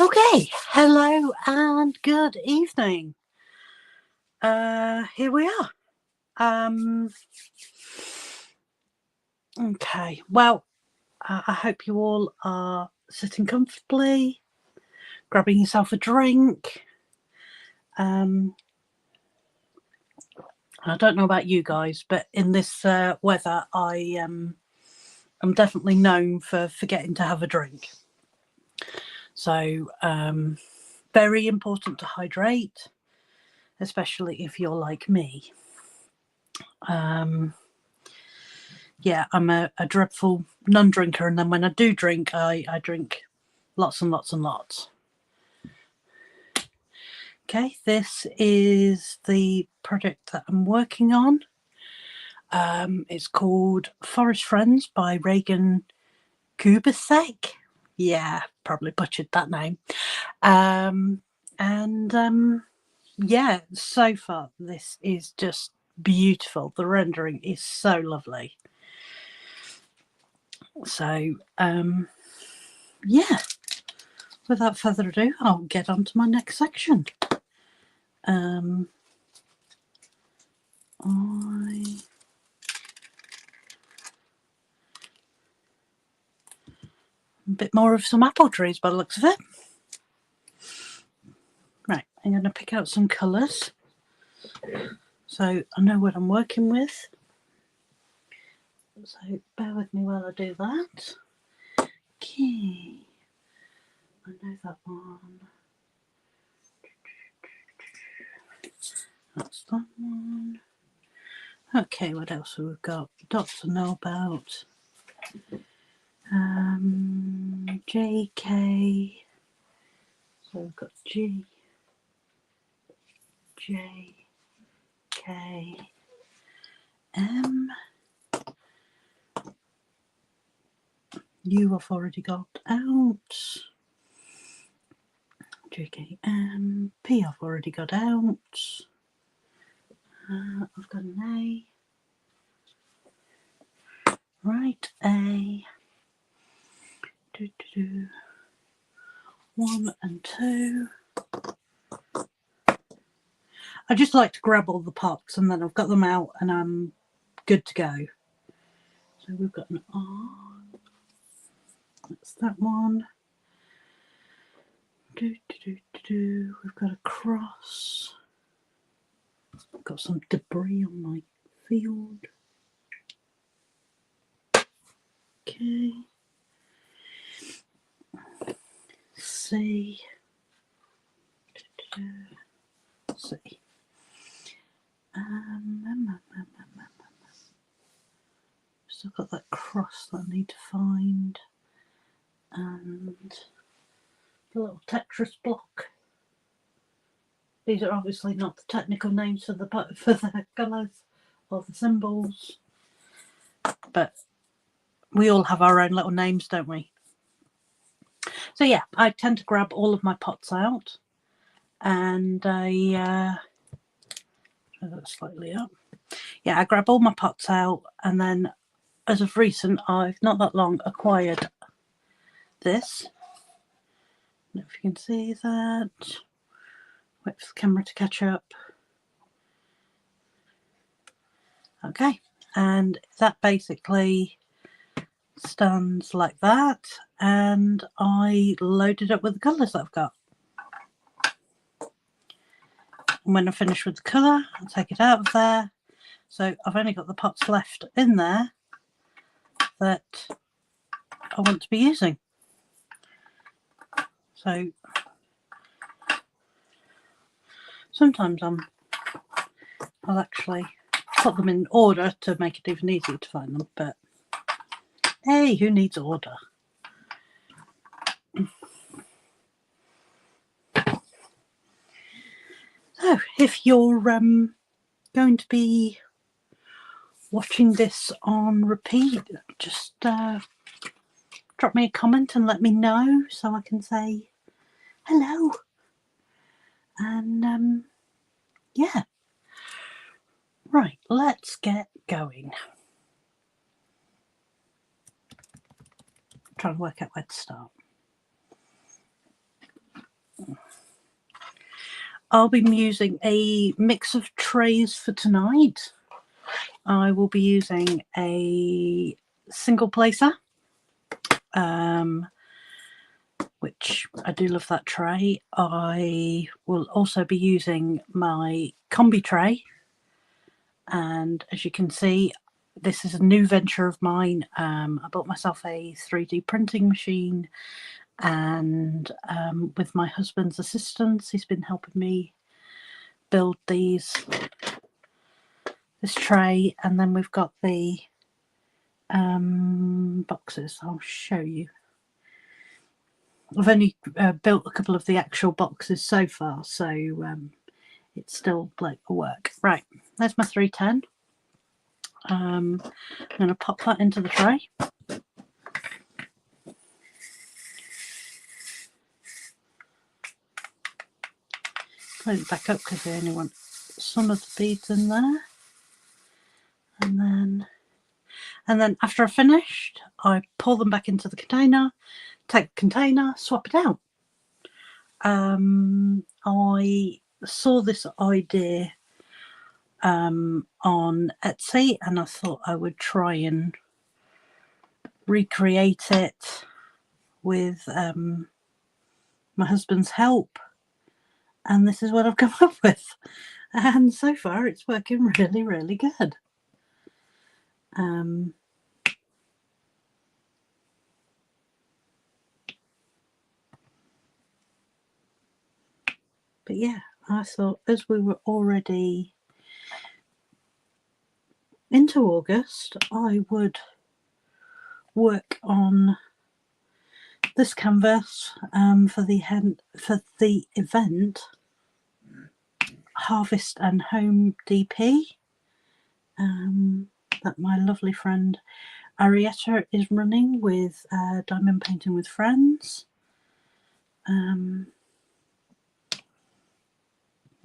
Okay, hello and good evening. Here we are. Okay, well, I hope you all are sitting comfortably, grabbing yourself a drink. I don't know about you guys, but in this weather, I'm definitely known for forgetting to have a drink. So, very important to hydrate, especially if you're like me. Yeah, I'm a dreadful non-drinker, and then when I do drink, I drink lots and lots and lots. Okay, this is the project that I'm working on. It's called Forest Friends by Reagan Kubasek. Yeah, probably butchered that name. Yeah, so far this is just beautiful. The rendering is so lovely. So, yeah, without further ado, I'll get on to my next section. A bit more of some apple trees by the looks of it. Right, I'm going to pick out some colours so I know what I'm working with. So bear with me while I do that. Okay, I know that one. That's that one. Okay, what else have we got? Dots to know about. JK. So we've got G, J, K, M. U I've already got out. JKM. P I've already got out. I've got an A. Right, A. 1 and 2. I just like to grab all the pots and then I've got them out and I'm good to go. So we've got an R. That's that one. We've got a cross. I've got some debris on my field. Okay. C. C. Still got that cross that I need to find, and the little Tetris block. These are obviously not the technical names for the colours or the symbols, but we all have our own little names, don't we? So yeah, I tend to grab all of my pots out, and I turn that slightly up. Yeah, I grab all my pots out, and then as of recent, I've not that long acquired this. I don't know if you can see that. Wait for the camera to catch up. Okay, and that basically stands like that, and I load it up with the colours that I've got. And when I finish with the colour, I'll take it out of there. So I've only got the pots left in there that I want to be using. So sometimes I'll actually put them in order to make it even easier to find them, but hey, who needs order? So if you're going to be watching this on repeat, just drop me a comment and let me know so I can say hello. And yeah, right, let's get going. I'm trying to work out where to start. I'll be using a mix of trays for tonight. I will be using a single placer, which I do love that tray. I will also be using my combi tray, and as you can see, this is a new venture of mine. I bought myself a 3D printing machine, and with my husband's assistance, he's been helping me build this tray. And then we've got the boxes. I'll show you. I've only built a couple of the actual boxes so far, so it's still like a work. Right, there's my 310. I'm going to pop that into the tray. Close it back up because I only want some of the beads in there. And then after I've finished, I pour them back into the container, take the container, swap it out. I saw this idea on Etsy, and I thought I would try and recreate it with my husband's help, and this is what I've come up with, and so far it's working really, really good. But yeah, I thought as we were already into August, I would work on this canvas for the event Harvest and Home DP that my lovely friend Arietta is running with Diamond Painting with Friends.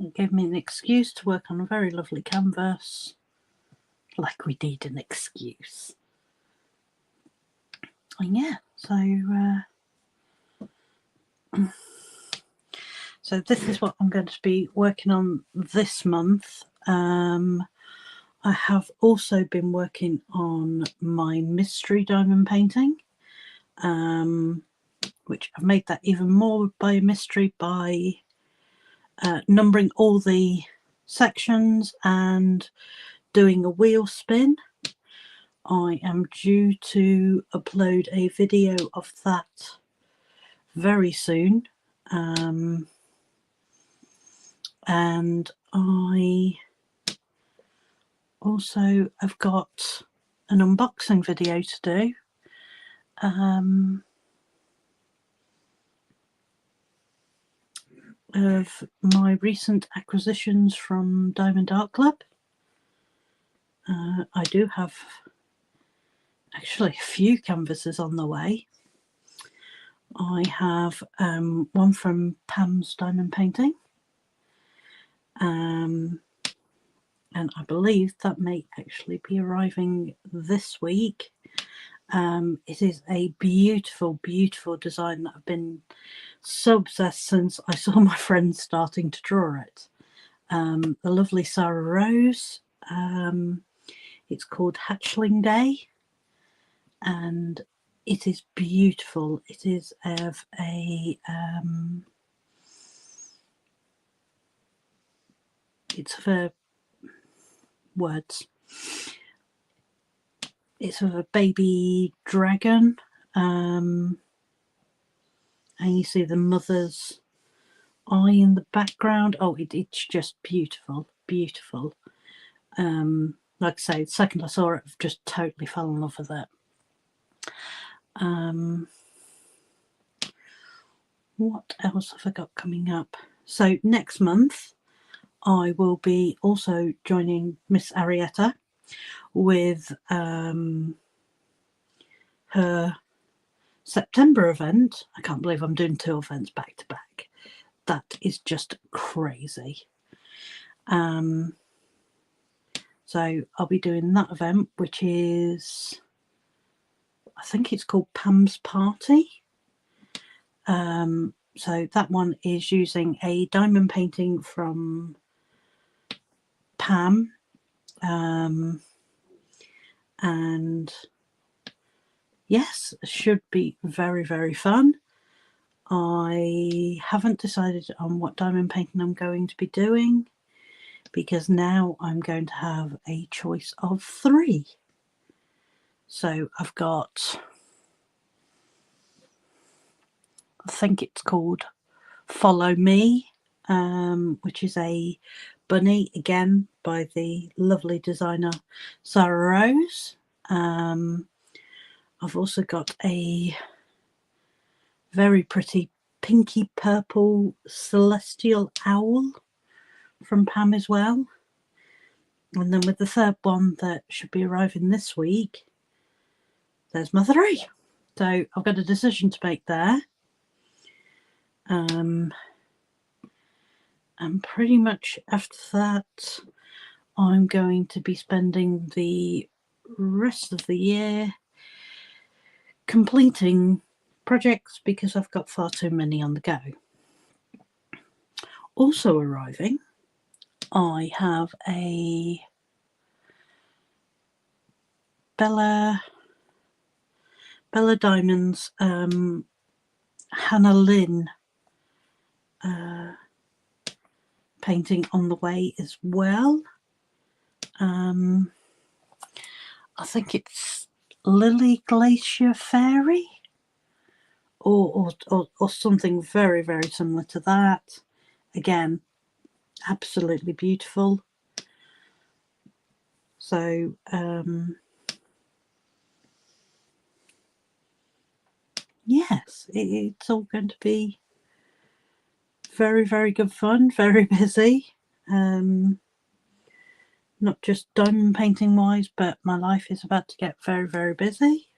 It gave me an excuse to work on a very lovely canvas, like we need an excuse. And yeah, so this is what I'm going to be working on this month. I have also been working on my mystery diamond painting, which I've made that even more by a mystery by numbering all the sections and doing a wheel spin. I am due to upload a video of that very soon. And I also have got an unboxing video to do of my recent acquisitions from Diamond Art Club. I do have actually a few canvases on the way. I have one from Pam's Diamond Painting, and I believe that may actually be arriving this week. It is a beautiful, beautiful design that I've been so obsessed since I saw my friends starting to draw it. The lovely Sarah Rose. It's called Hatchling Day, and it is beautiful. It is of a it's of a it's of a baby dragon, and you see the mother's eye in the background. Oh, it's just beautiful, beautiful. Like I say, the second I saw it, I've just totally fell in love with it. What else have I got coming up? So next month I will be also joining Miss Arietta with her September event. I can't believe I'm doing 2 events back to back. That is just crazy. So I'll be doing that event, which is, I think it's called Pam's Party. So that one is using a diamond painting from Pam, and yes, should be very, very fun. I haven't decided on what diamond painting I'm going to be doing, because now I'm going to have a choice of 3. So I've got, I think it's called Follow Me, which is a bunny, again, by the lovely designer Sarah Rose. I've also got a very pretty pinky purple celestial owl from Pam as well. And then with the third one that should be arriving this week, there's my 3. So I've got a decision to make there. And pretty much after that, I'm going to be spending the rest of the year completing projects, because I've got far too many on the go. Also arriving, I have a Bella Diamonds Hannah Lynn painting on the way as well. I think it's Lily Glacier Fairy, or something very, very similar to that. Again, absolutely beautiful. So yes, it's all going to be very, very good fun, very busy. Not just diamond painting wise, but my life is about to get very, very busy.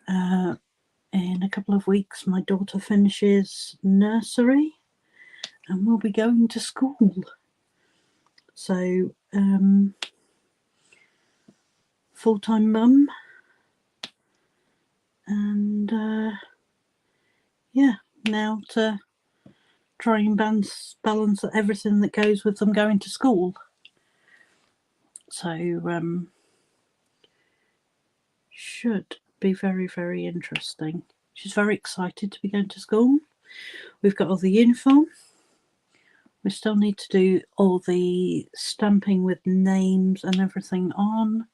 In a couple of weeks, my daughter finishes nursery and we'll be going to school. So, full-time mum, and yeah, now to try and balance everything that goes with them going to school. So, should be very, very interesting. She's very excited to be going to school. We've got all the uniform. We still need to do all the stamping with names and everything on.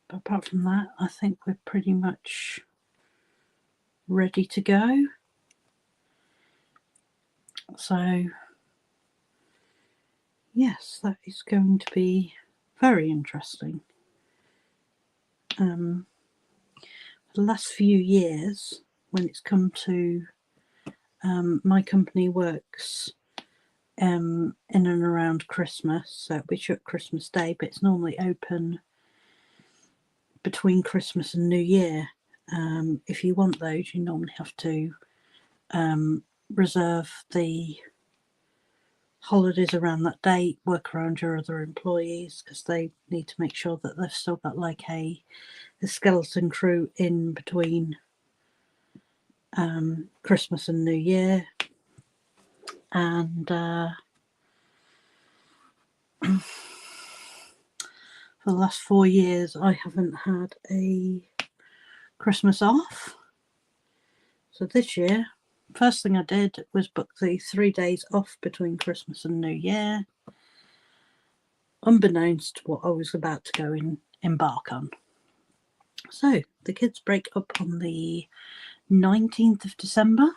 But apart from that, I think we're pretty much ready to go. So yes, that is going to be very interesting. The last few years, when it's come to my company works in and around Christmas, so we shut Christmas Day, but it's normally open between Christmas and New Year. If you want those, you normally have to reserve the holidays around that date, work around your other employees, because they need to make sure that they've still got like a skeleton crew in between Christmas and New Year. And for the last 4 years, I haven't had a Christmas off. So this year, first thing I did was book the 3 days off between Christmas and New Year, unbeknownst to what I was about to go and embark on. So the kids break up on the 19th of December.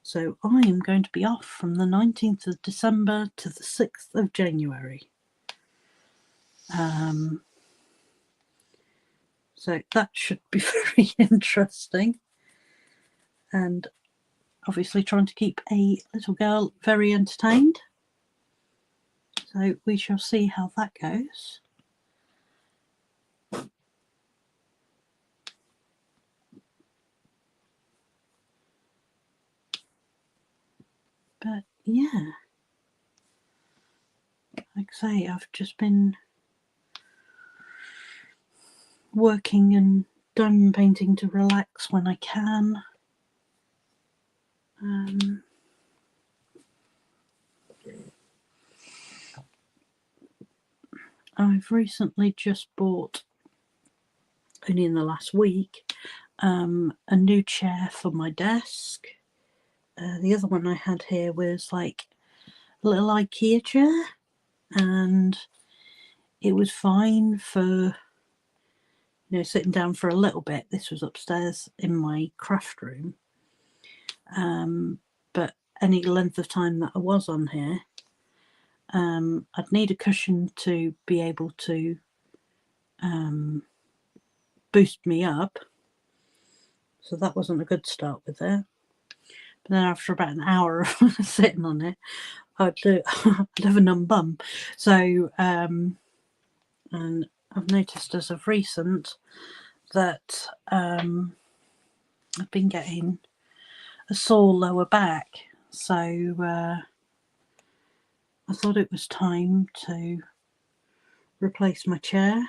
So I am going to be off from the 19th of December to the 6th of January. So that should be very interesting. And obviously trying to keep a little girl very entertained. So we shall see how that goes. But yeah, like I say, I've just been working and diamond painting to relax when I can. I've recently just bought, only in the last week, a new chair for my desk. The other one I had here was like a little IKEA chair, and it was fine for, sitting down for a little bit. This was upstairs in my craft room, but any length of time that I was on here, I'd need a cushion to be able to boost me up, so that wasn't a good start with it. But then after about an hour of sitting on it, I'd have a numb bum. So and I've noticed as of recent that I've been getting a sore lower back, so I thought it was time to replace my chair.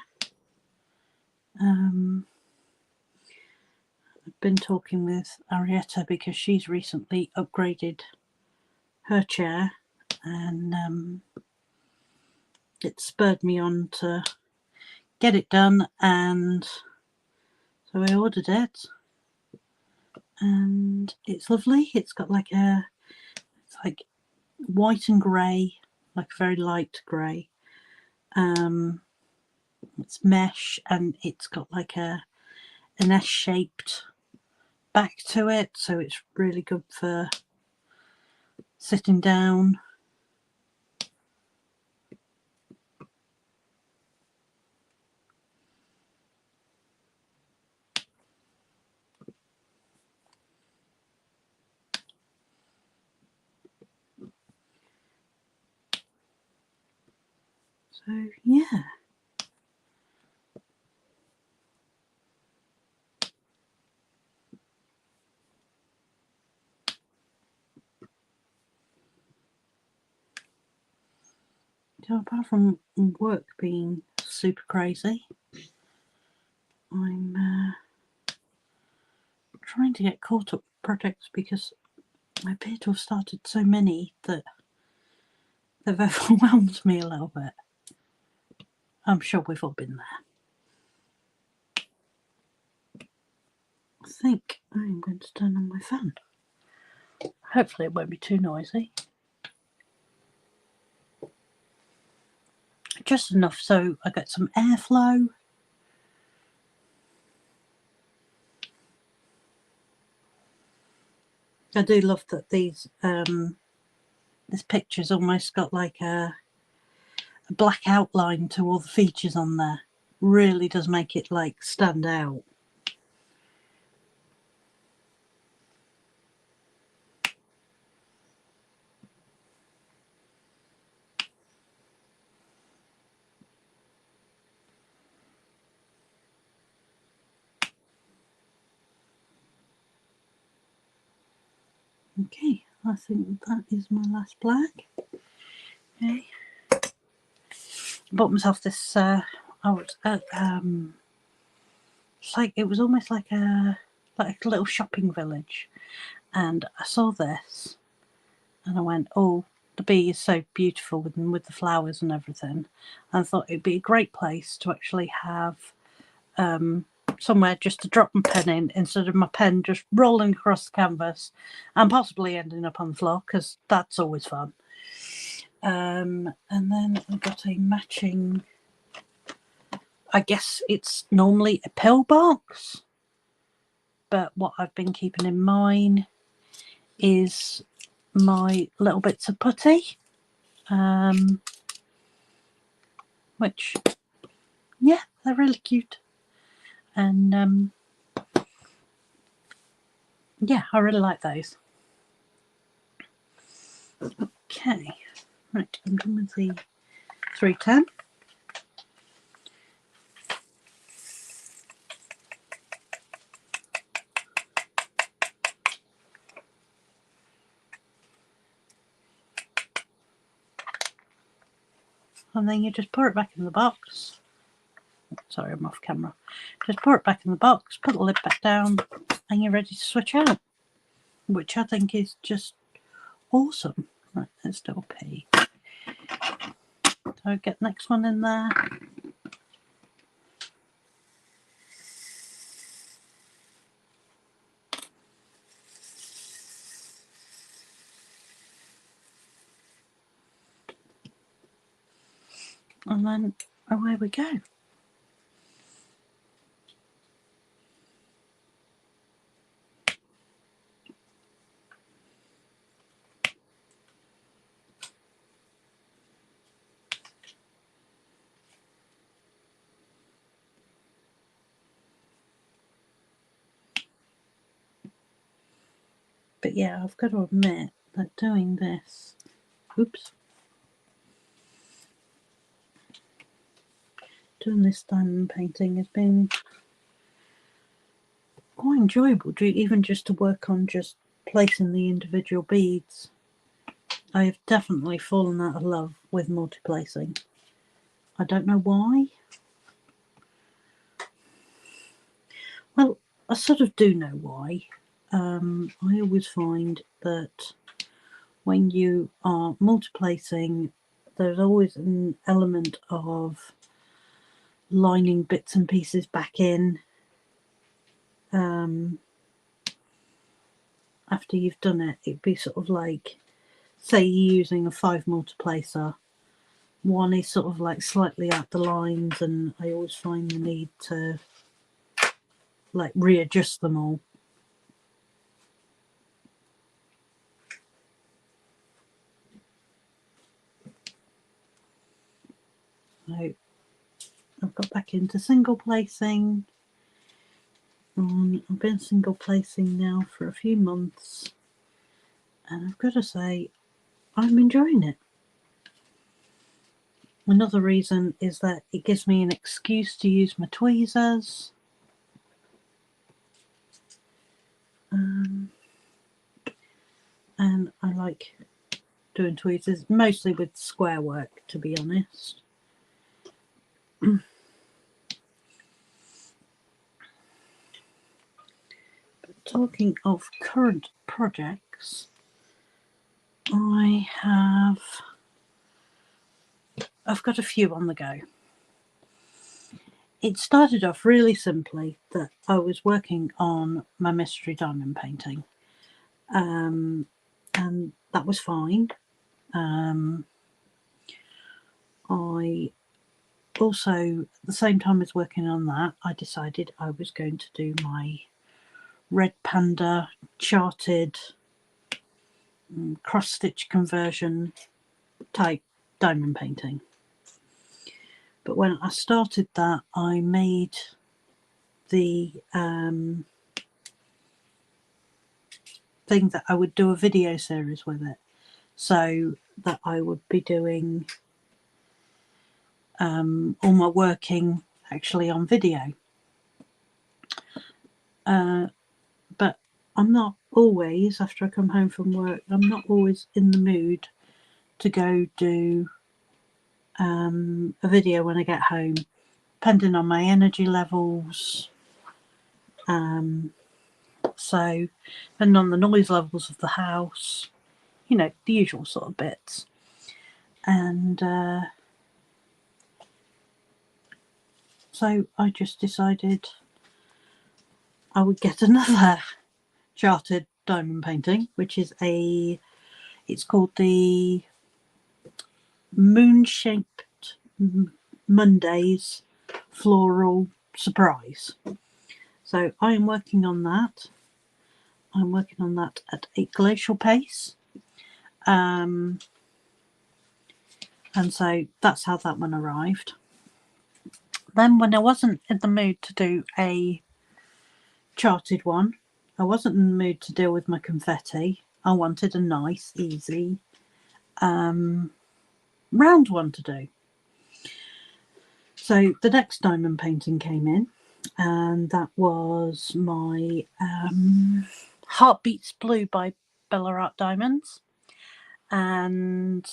I've been talking with Arietta because she's recently upgraded her chair, and it spurred me on to get it done, and so I ordered it, and it's lovely. It's got like it's like white and grey, like very light grey. It's mesh, and it's got like an S-shaped back to it, so it's really good for sitting down. So yeah. So apart from work being super crazy, I'm trying to get caught up with projects because I appear to have started so many that they've overwhelmed me a little bit. I'm sure we've all been there. I think I'm going to turn on my fan. Hopefully it won't be too noisy. Just enough so I get some airflow. I do love that these this picture's almost got like a black outline to all the features on there. Really does make it like stand out. Okay, I think that is my last black. Okay, bought myself this. It's like, it was almost like a little shopping village, and I saw this, and I went, "Oh, the bee is so beautiful with the flowers and everything." And I thought it'd be a great place to actually have somewhere just to drop my pen in, instead of my pen just rolling across the canvas and possibly ending up on the floor, because that's always fun. And then I got a matching, I guess it's normally a pill box, but what I've been keeping in mind is my little bits of putty, which, yeah, they're really cute, and yeah, I really like those. Okay, right, I'm done with the 310. And then you just pour it back in the box, Sorry, I'm off camera. Just pour it back in the box, put the lid back down, and you're ready to switch out, which I think is just awesome. Right, let's do a pee. So get the next one in there. And then away we go. But yeah, I've got to admit that doing this, doing this diamond painting has been quite enjoyable, even just to work on just placing the individual beads. I have definitely fallen out of love with multi-placing. I don't know why. Well, I sort of do know why. I always find that when you are multi-placing, there's always an element of lining bits and pieces back in after you've done it. It'd be sort of like, say you're using a 5 multiplacer, one is sort of like slightly out the lines, and I always find the need to like readjust them all. So I've got back into single placing. I've been single placing now for a few months, and I've got to say I'm enjoying it. Another reason is that it gives me an excuse to use my tweezers. And I like doing tweezers, mostly with square work, to be honest. But talking of current projects, I've got a few on the go. It started off really simply that I was working on my mystery diamond painting, and that was fine. I also, at the same time as working on that, I decided I was going to do my Red Panda charted cross-stitch conversion type diamond painting. But when I started that, I made the thing that I would do a video series with it, so that I would be doing all my working actually on video. But I'm not always, after I come home from work, I'm not always in the mood to go do a video when I get home, depending on my energy levels. So, and on the noise levels of the house, you know, the usual sort of bits. And so I just decided I would get another charted diamond painting, which is it's called the Moon-Shaped Mondays Floral Surprise. So I am working on that. I'm working on that at a glacial pace. And so that's how that one arrived. Then when I wasn't in the mood to do a charted one, I wasn't in the mood to deal with my confetti. I wanted a nice, easy, round one to do. So the next diamond painting came in, and that was my Heartbeats Blue by Bella Art Diamonds. And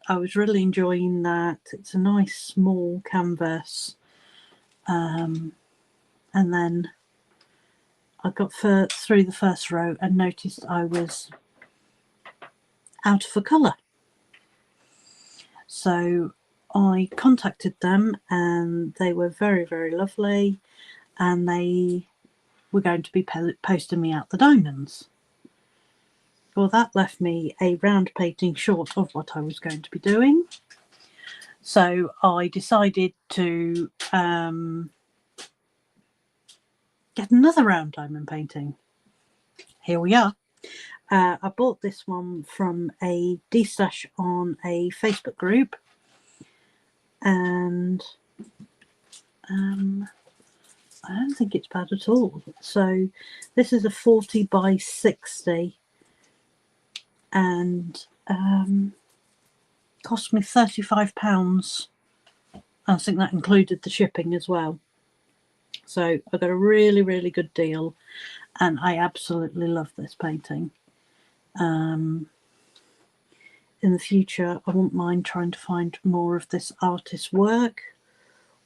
I was really enjoying that. It's a nice small canvas, and then I got through the first row and noticed I was out of a colour. So I contacted them, and they were very, very lovely, and they were going to be posting me out the diamonds. Well, that left me a round painting short of what I was going to be doing. So I decided to get another round diamond painting. Here we are. I bought this one from a D-Stash on a Facebook group, and I don't think it's bad at all. So this is a 40 by 60, and cost me £35. I think that included the shipping as well. So I got a really, really good deal, and I absolutely love this painting. In the future, I wouldn't mind trying to find more of this artist's work,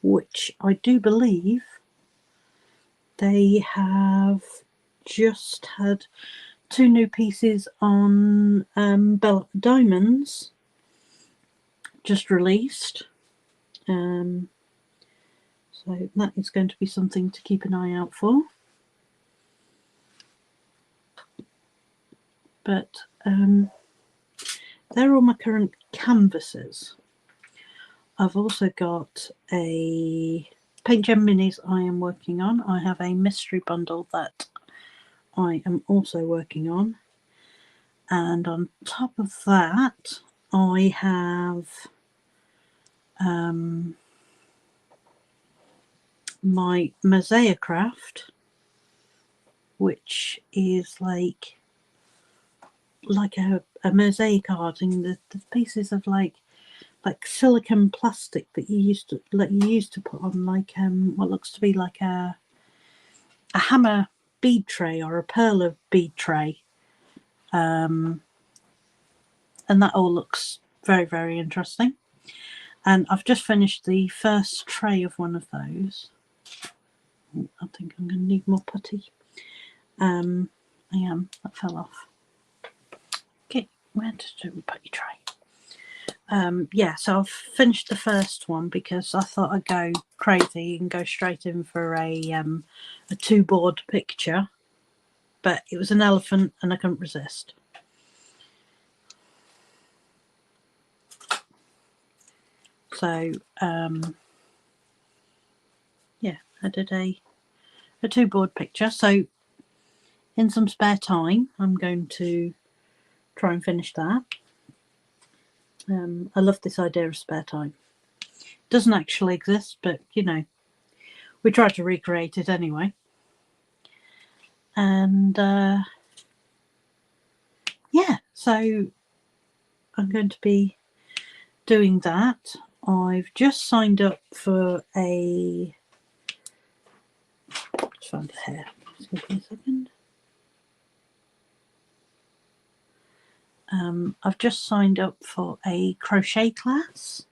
which I do believe they have just had 2 new pieces on Bella Diamonds just released. So that is going to be something to keep an eye out for. But they're all my current canvases. I've also got a Paint Gem Minis I am working on. I have a mystery bundle that I am also working on. And on top of that, I have my Mosaic Craft, which is like a mosaic art, and the pieces of like silicone plastic that you used to put on what looks to be like a hammer bead tray or a perler bead tray, and that all looks very, very interesting. And I've just finished the first tray of one of those. I think I'm going to need more putty. That fell off. Okay, where to do a putty tray? Yeah, so I've finished the first one because I thought I'd go crazy and go straight in for a 2-board picture, but it was an elephant and I couldn't resist. So yeah, I did a 2-board picture. So in some spare time, I'm going to try and finish that. I love this idea of spare time. It doesn't actually exist, but you know, we try to recreate it anyway. And yeah, so I'm going to be doing that. I've just signed up for a... Let's find a hair. Just give me a second. I've just signed up for a crochet class.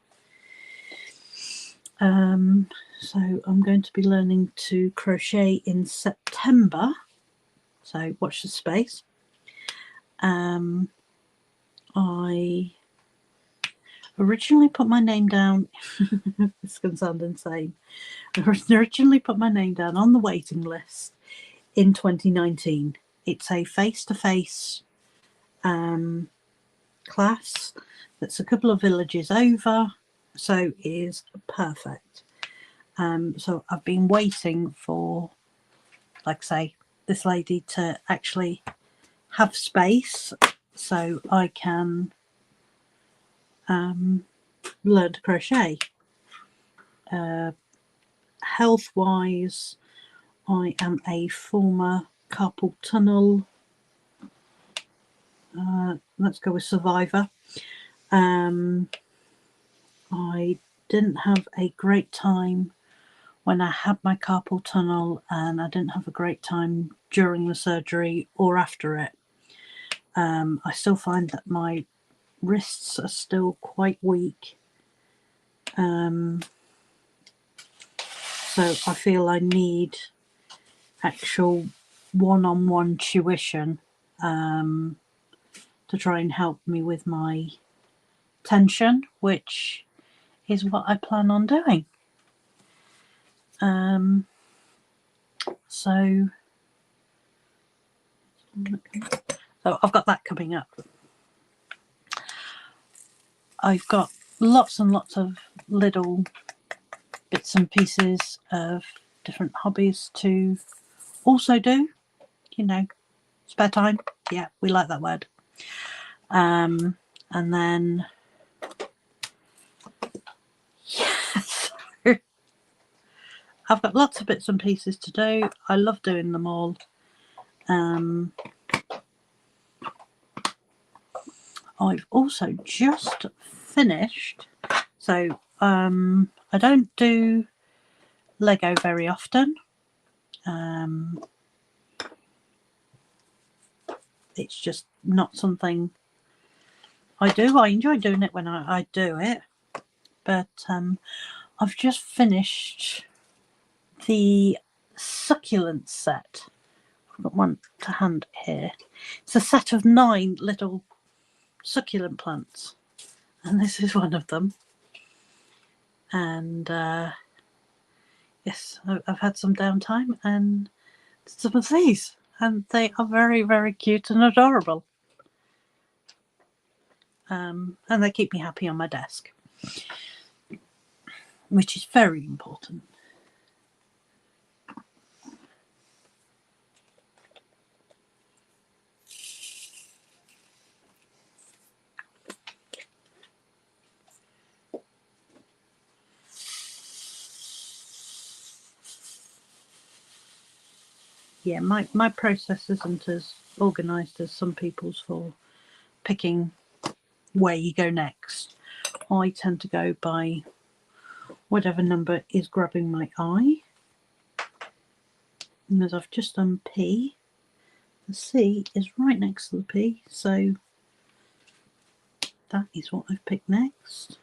So I'm going to be learning to crochet in September. So watch the space. I originally put my name down. This can sound insane. I originally put my name down on the waiting list in 2019. It's a face-to-face class that's a couple of villages over, so it is perfect. So I've been waiting for, like I say, this lady to actually have space so I can learn to crochet. Health-wise, I am a former carpal tunnel. Let's go with survivor. I didn't have a great time when I had my carpal tunnel, and I didn't have a great time during the surgery or after it. I still find that my wrists are still quite weak. So I feel I need actual one-on-one tuition to try and help me with my tension, which is what I plan on doing. So I've got that coming up. I've got lots and lots of little bits and pieces of different hobbies to also do, you know, spare time. Yeah, we like that word. And then, yes, I've got lots of bits and pieces to do. I love doing them all. I've also just finished, so I don't do Lego very often. It's just not something I do. I enjoy doing it when I do it, but I've just finished the succulent set. I've got one to hand here. It's a set of 9 little succulent plants, and this is one of them. And yes, I've had some downtime and some of these, and they are very, very cute and adorable. And they keep me happy on my desk, which is very important. Yeah, my process isn't as organised as some people's for picking where you go next. I tend to go by whatever number is grabbing my eye. And as I've just done P, the C is right next to the P, so that is what I've picked next.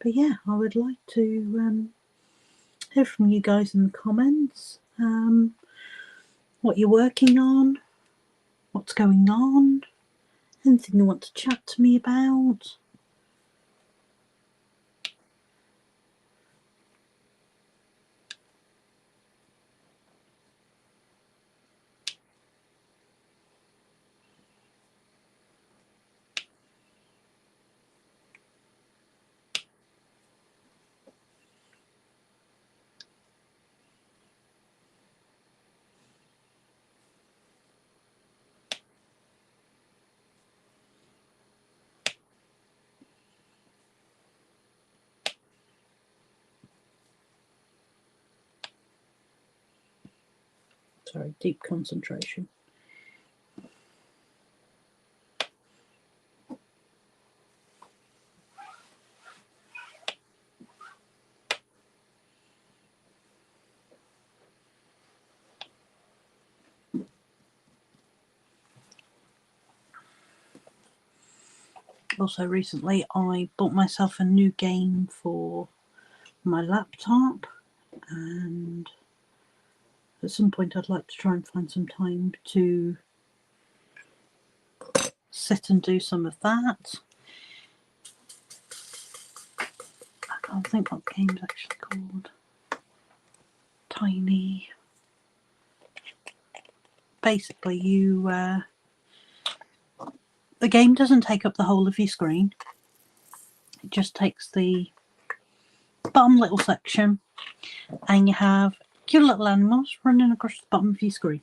But yeah, I would like to hear from you guys in the comments. What you're working on, what's going on, anything you want to chat to me about. Sorry, deep concentration. Also recently I bought myself a new game for my laptop, and at some point I'd like to try and find some time to sit and do some of that. I can't think what game's actually called. Tiny. Basically you the game doesn't take up the whole of your screen. It just takes the bottom little section, and you have cute little animals running across the bottom of your screen,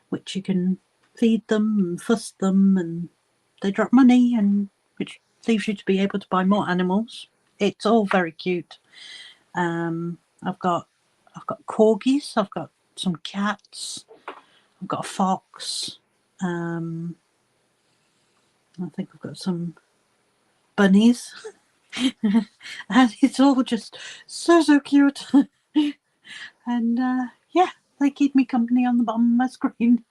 which you can feed them and fuss them, and they drop money, and which leaves you to be able to buy more animals. It's all very cute. I've got corgis, I've got some cats, I've got a fox. I think I've got some bunnies. And it's all just so cute. And yeah, they keep me company on the bottom of my screen.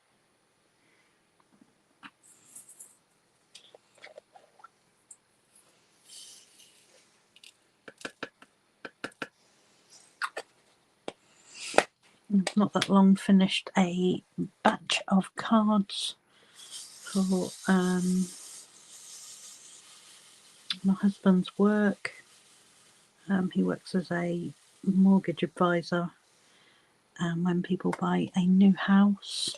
Not that long finished a batch of cards for my husband's work. He works as a mortgage advisor, and when people buy a new house,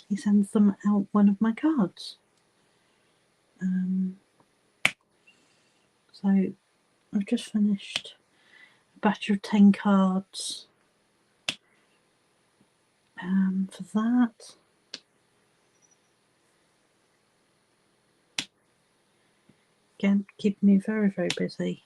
he sends them out one of my cards. So I've just finished a batch of 10 cards for that. Again, keeping me very busy.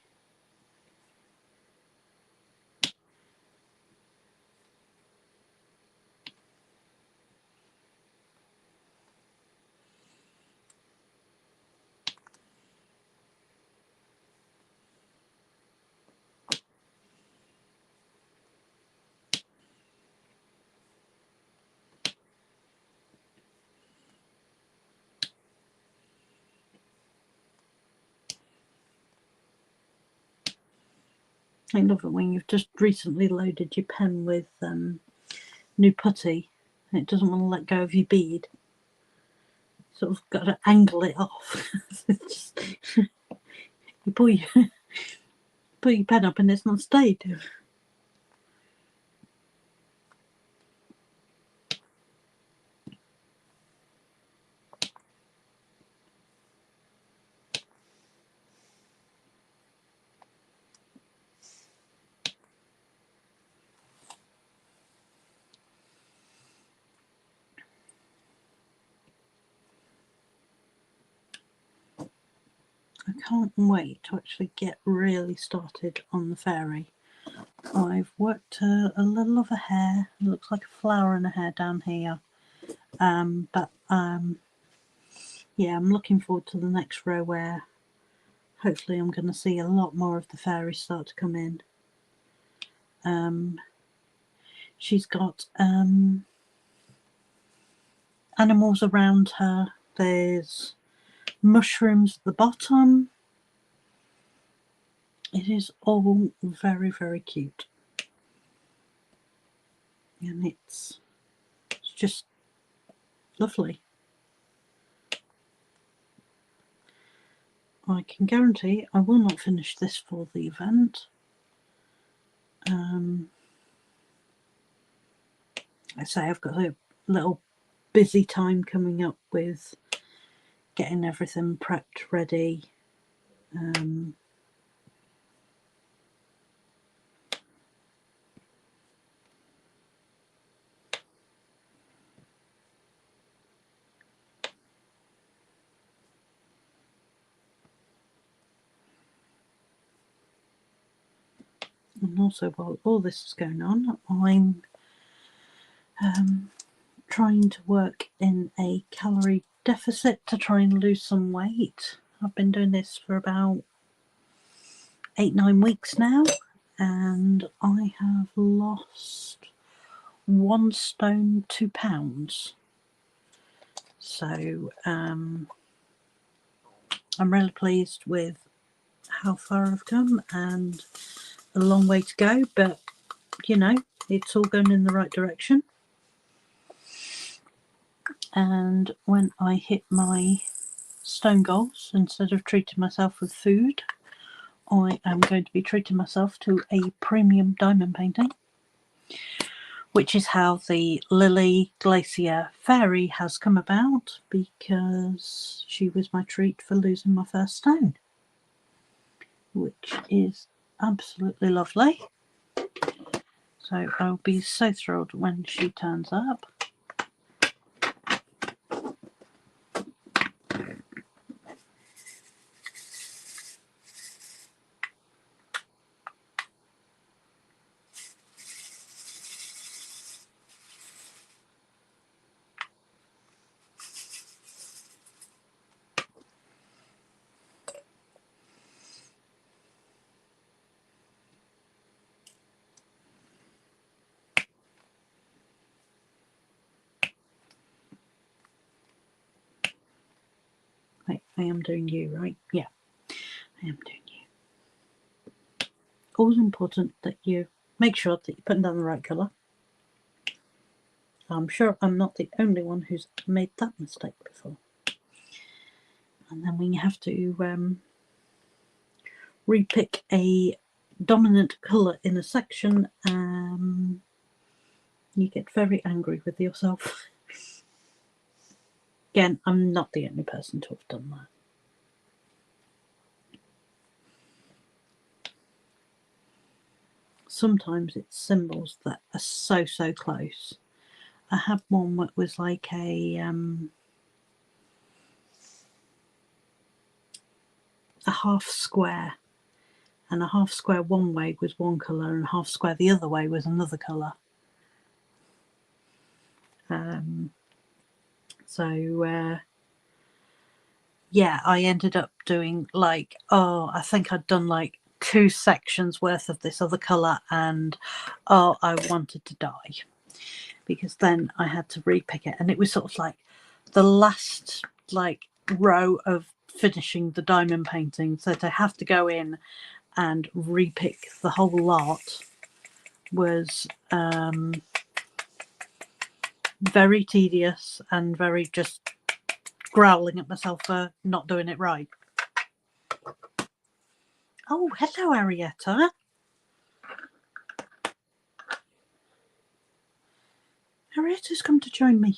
I love it when you've just recently loaded your pen with new putty and it doesn't want to let go of your bead. Sort of got to angle it off. Just, you put your pen up and it's not stayed. I can't wait to actually get really started on the fairy. I've worked a little of a hair. It looks like a flower and a hair down here. But yeah, I'm looking forward to the next row where hopefully I'm going to see a lot more of the fairies start to come in. She's got animals around her. There's mushrooms at the bottom. It is all very cute, and it's just lovely. I can guarantee I will not finish this for the event. I say I've got a little busy time coming up with getting everything prepped ready. And also, while all this is going on, I'm trying to work in a calorie deficit to try and lose some weight. I've been doing this for about 8-9 weeks now, and I have lost 1 stone 2 pounds. So I'm really pleased with how far I've come, and a long way to go, but you know, it's all going in the right direction. And when I hit my stone goals, instead of treating myself with food, I am going to be treating myself to a premium diamond painting, which is how the Lily Glacier Fairy has come about, because she was my treat for losing my first stone, which is absolutely lovely. So I'll be so thrilled when she turns up. Wait, I am doing you, right? Yeah, I am doing you. Always important that you make sure that you're putting down the right colour. I'm sure I'm not the only one who's made that mistake before. And then when you have to repick a dominant colour in a section, you get very angry with yourself. Again, I'm not the only person to have done that. Sometimes it's symbols that are so close. I had one that was like a half square, and a half square one way was one colour and a half square the other way was another colour. Yeah, I ended up doing like, I think I'd done like 2 sections worth of this other colour, and I wanted to die, because then I had to repick it, and it was sort of like the last like row of finishing the diamond painting, so to have to go in and repick the whole lot was very tedious and very just growling at myself for not doing it right. Oh, hello, Arietta. Arietta's come to join me.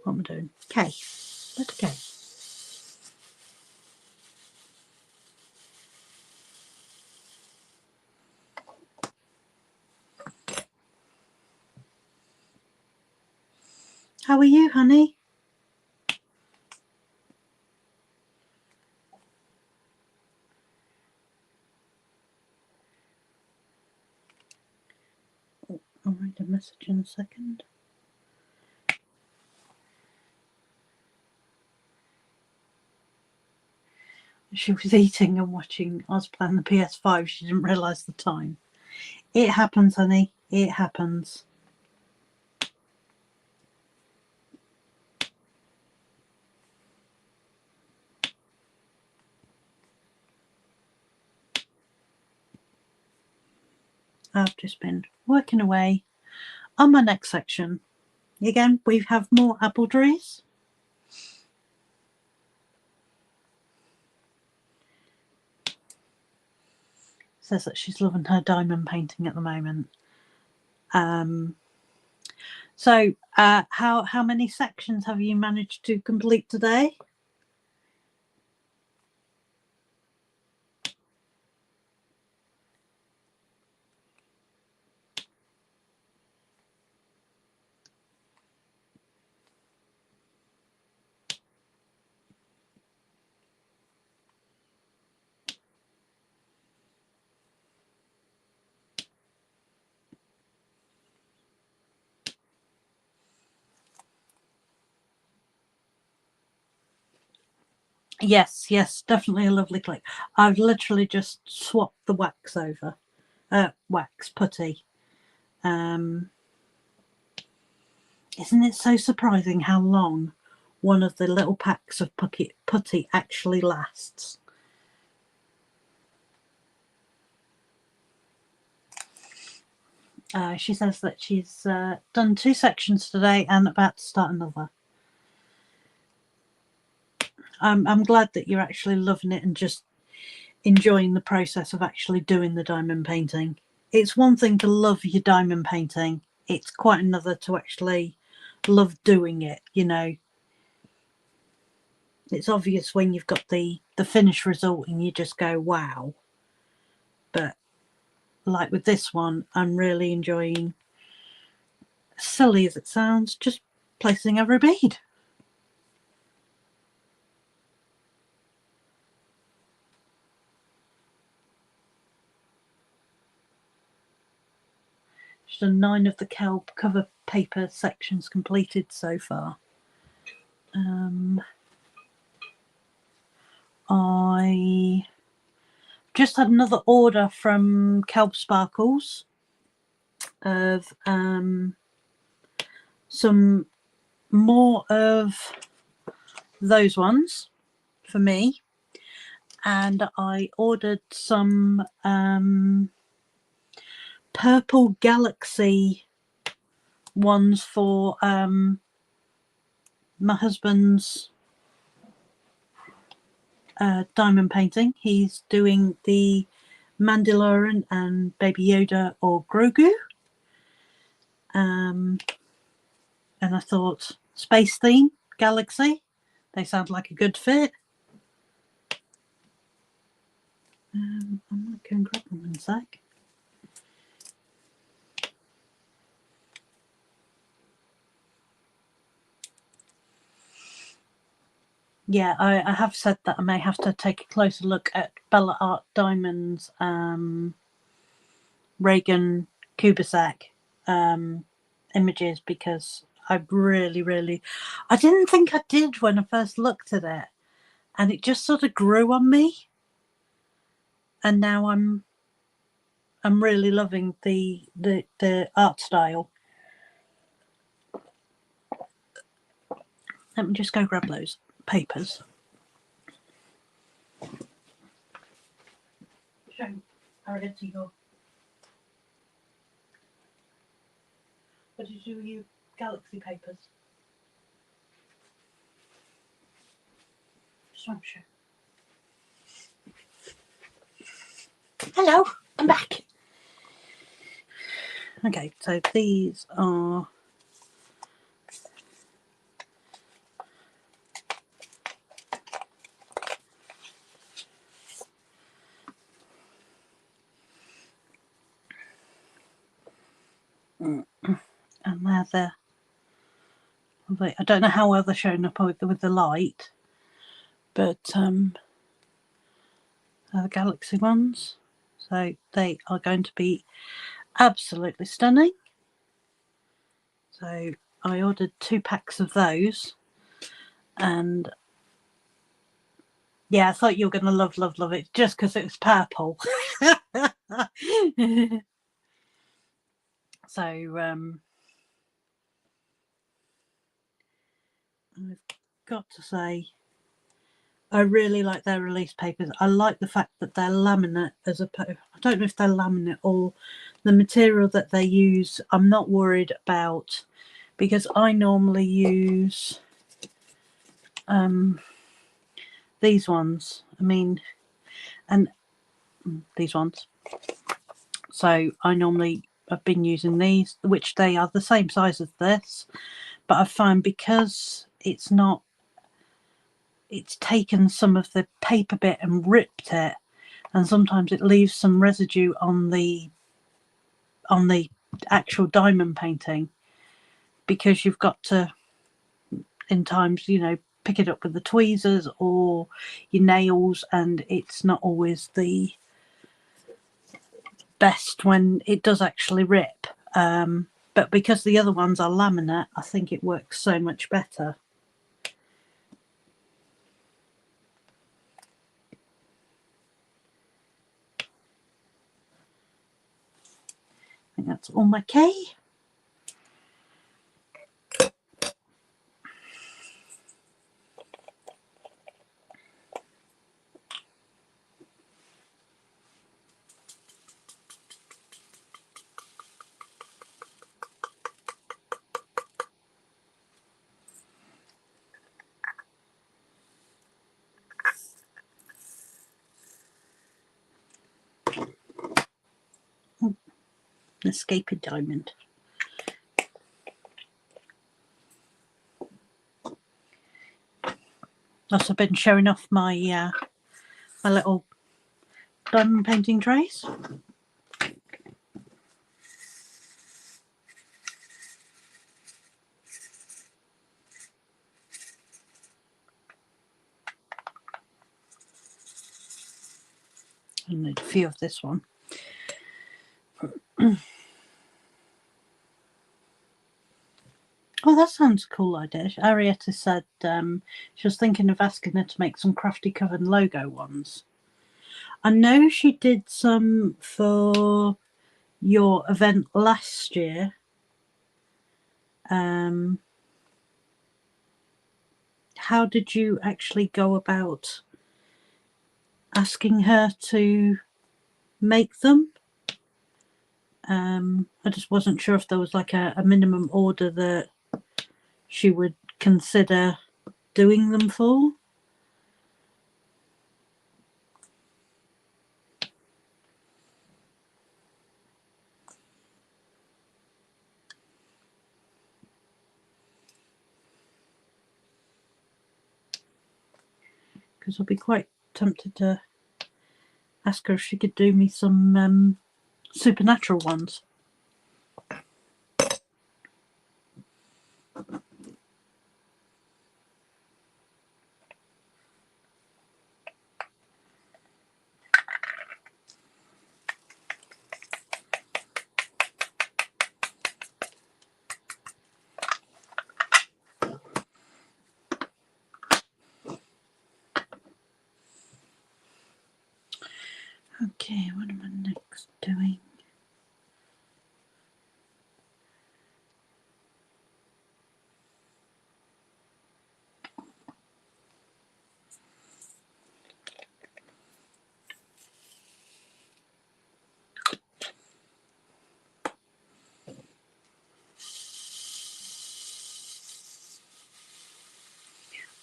What am I doing? K. Letter K. How are you, honey? Oh, I'll write a message in a second. She was eating and watching us playing the PS5. She didn't realise the time. It happens, honey. It happens. I've just been working away on my next section. Again, we have more apple trees. Says that she's loving her diamond painting at the moment. So how many sections have you managed to complete today? Yes, definitely a lovely click. I've literally just swapped the wax over. Wax putty. Isn't it so surprising how long one of the little packs of putty actually lasts? She says that she's done 2 sections today and about to start another. I'm glad that you're actually loving it and just enjoying the process of actually doing the diamond painting. It's one thing to love your diamond painting, it's quite another to actually love doing it, you know. It's obvious when you've got the finished result and you just go wow. But like with this one, I'm really enjoying, silly as it sounds, just placing every bead. She's done 9 of the kelp cover paper sections completed so far. I just had another order from Kelp Sparkles of some more of those ones for me, and I ordered some Purple Galaxy ones for my husband's diamond painting. He's doing the Mandalorian and Baby Yoda or Grogu. And I thought, space theme, galaxy, they sound like a good fit. I might go and grab them in a sec. Yeah, I have said that I may have to take a closer look at Bella Art Diamond's Reagan Kubisak images, because I really, I didn't think I did when I first looked at it, and it just sort of grew on me, and now I'm really loving the art style. Let me just go grab those papers. Show Arietta your. What did you do with your galaxy papers? Just want to show. Hello, I'm back. Okay, so these are and they're the, I don't know how well they're showing up with the light, but they're the galaxy ones, so they are going to be absolutely stunning. So I ordered 2 packs of those, and yeah, I thought you were going to love it just because it was purple. So I've got to say, I really like their release papers. I like the fact that they're laminate as opposed. I don't know if they're laminate or the material that they use. I'm not worried about, because I normally use these ones. I mean, and these ones. So I normally have been using these, which they are the same size as this, but I find because it's not, it's taken some of the paper bit and ripped it, and sometimes it leaves some residue on the actual diamond painting, because you've got to, in times, you know, pick it up with the tweezers or your nails, and it's not always the best when it does actually rip. But because the other ones are laminate, I think it works so much better. I think that's all my key. Escaped diamond. Also been showing off my my little diamond painting trays. I need a few of this one. Oh, that sounds a cool idea. Arietta said she was thinking of asking her to make some Crafty Coven logo ones. I know she did some for your event last year. How did you actually go about asking her to make them? I just wasn't sure if there was like a minimum order that she would consider doing them for. Because I'd be quite tempted to ask her if she could do me some supernatural ones. Okay, what am I next doing?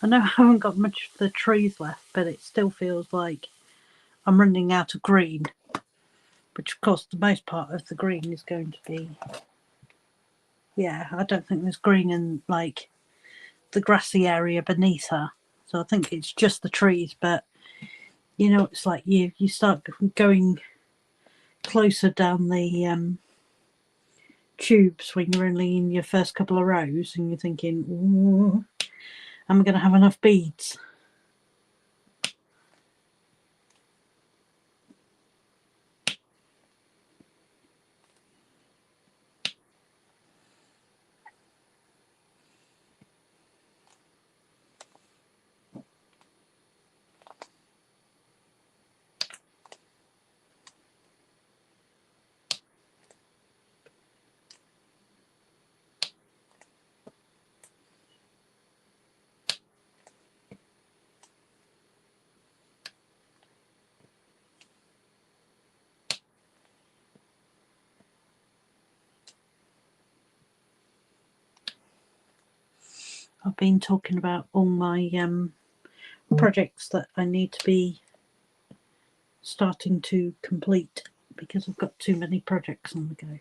I know I haven't got much of the trees left, but it still feels like I'm running out of green, which of course the most part of the green is going to be, yeah, I don't think there's green in like the grassy area beneath her, so I think it's just the trees. But you know, it's like you start going closer down the tubes when you're only in your first couple of rows and you're thinking, ooh, am I going to have enough beads? I've been talking about all my projects that I need to be starting to complete because I've got too many projects on the go.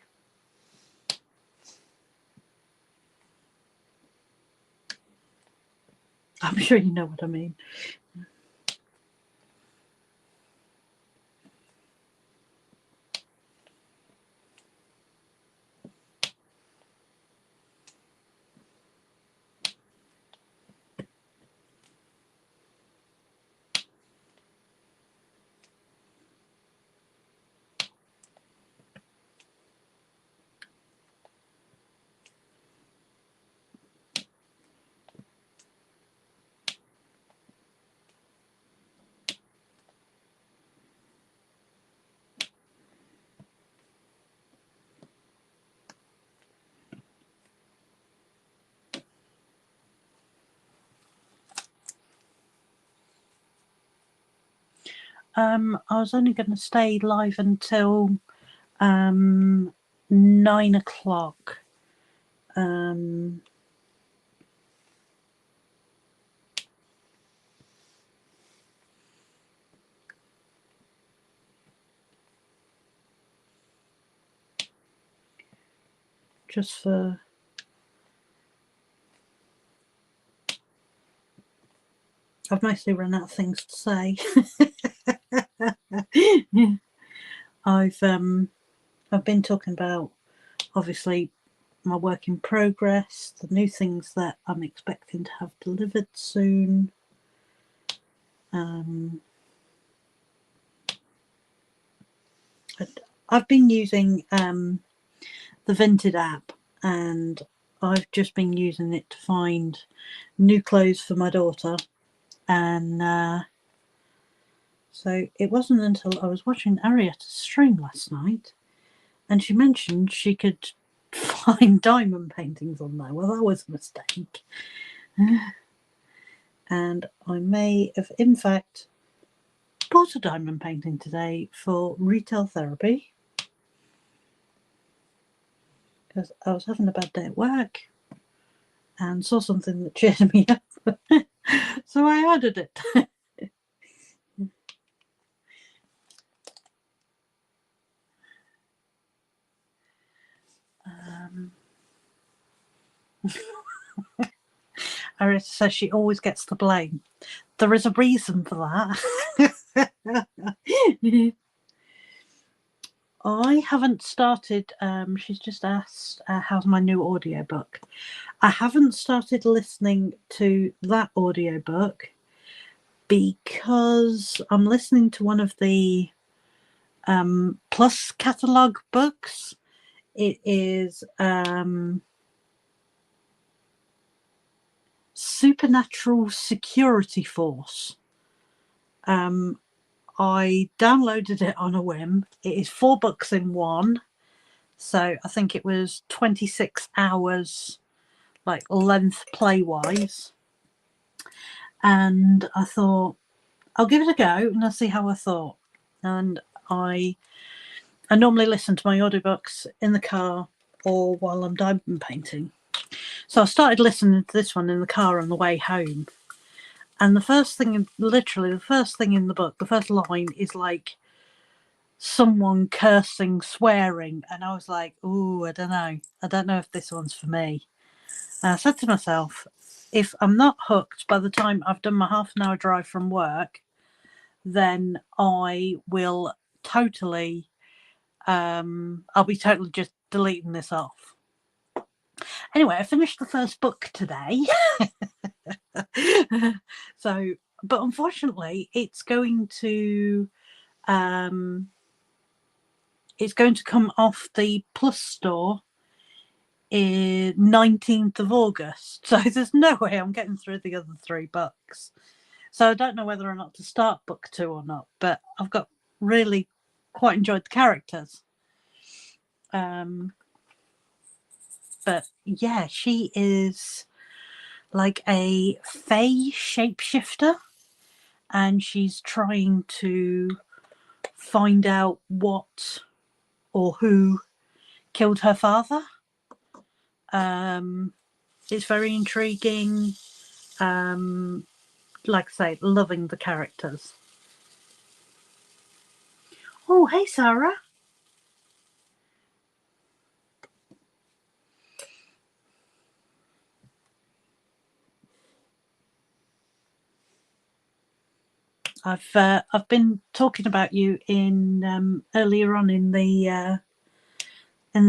I'm sure you know what I mean. I was only going to stay live until 9 o'clock. just for... I've mostly run out of things to say. I've been talking about, obviously, my work in progress, the new things that I'm expecting to have delivered soon. I've been using the Vinted app, and I've just been using it to find new clothes for my daughter. And so it wasn't until I was watching Arietta stream last night and she mentioned she could find diamond paintings on there. Well, that was a mistake. And I may have, in fact, bought a diamond painting today for retail therapy because I was having a bad day at work and saw something that cheered me up. So I added it. Arietta says she always gets the blame. There is a reason for that. I haven't started, she's just asked, how's my new audiobook? I haven't started listening to that audiobook because I'm listening to one of the Plus catalogue books. It is Supernatural Security Force. I downloaded it on a whim. It is 4 books in one. So I think it was 26 hours, like length play-wise. And I thought, I'll give it a go and I'll see how I thought. And I normally listen to my audiobooks in the car or while I'm diamond painting. So I started listening to this one in the car on the way home. And the first thing, literally the first thing in the book, the first line is like someone cursing, swearing. And I was like, ooh, I don't know. I don't know if this one's for me. And I said to myself, if I'm not hooked by the time I've done my half an hour drive from work, then I will totally, I'll be totally just deleting this off. Anyway, I finished the first book today. So, but unfortunately, it's going to come off the Plus store in 19th of August. So there's no way I'm getting through the other 3 books. So I don't know whether or not to start book 2 or not, but I've got really quite enjoyed the characters. But yeah, she is like a fae shapeshifter, and she's trying to find out what or who killed her father. It's very intriguing. Like I say, loving the characters. Oh, hey, Sarah. I've been talking about you in earlier on in the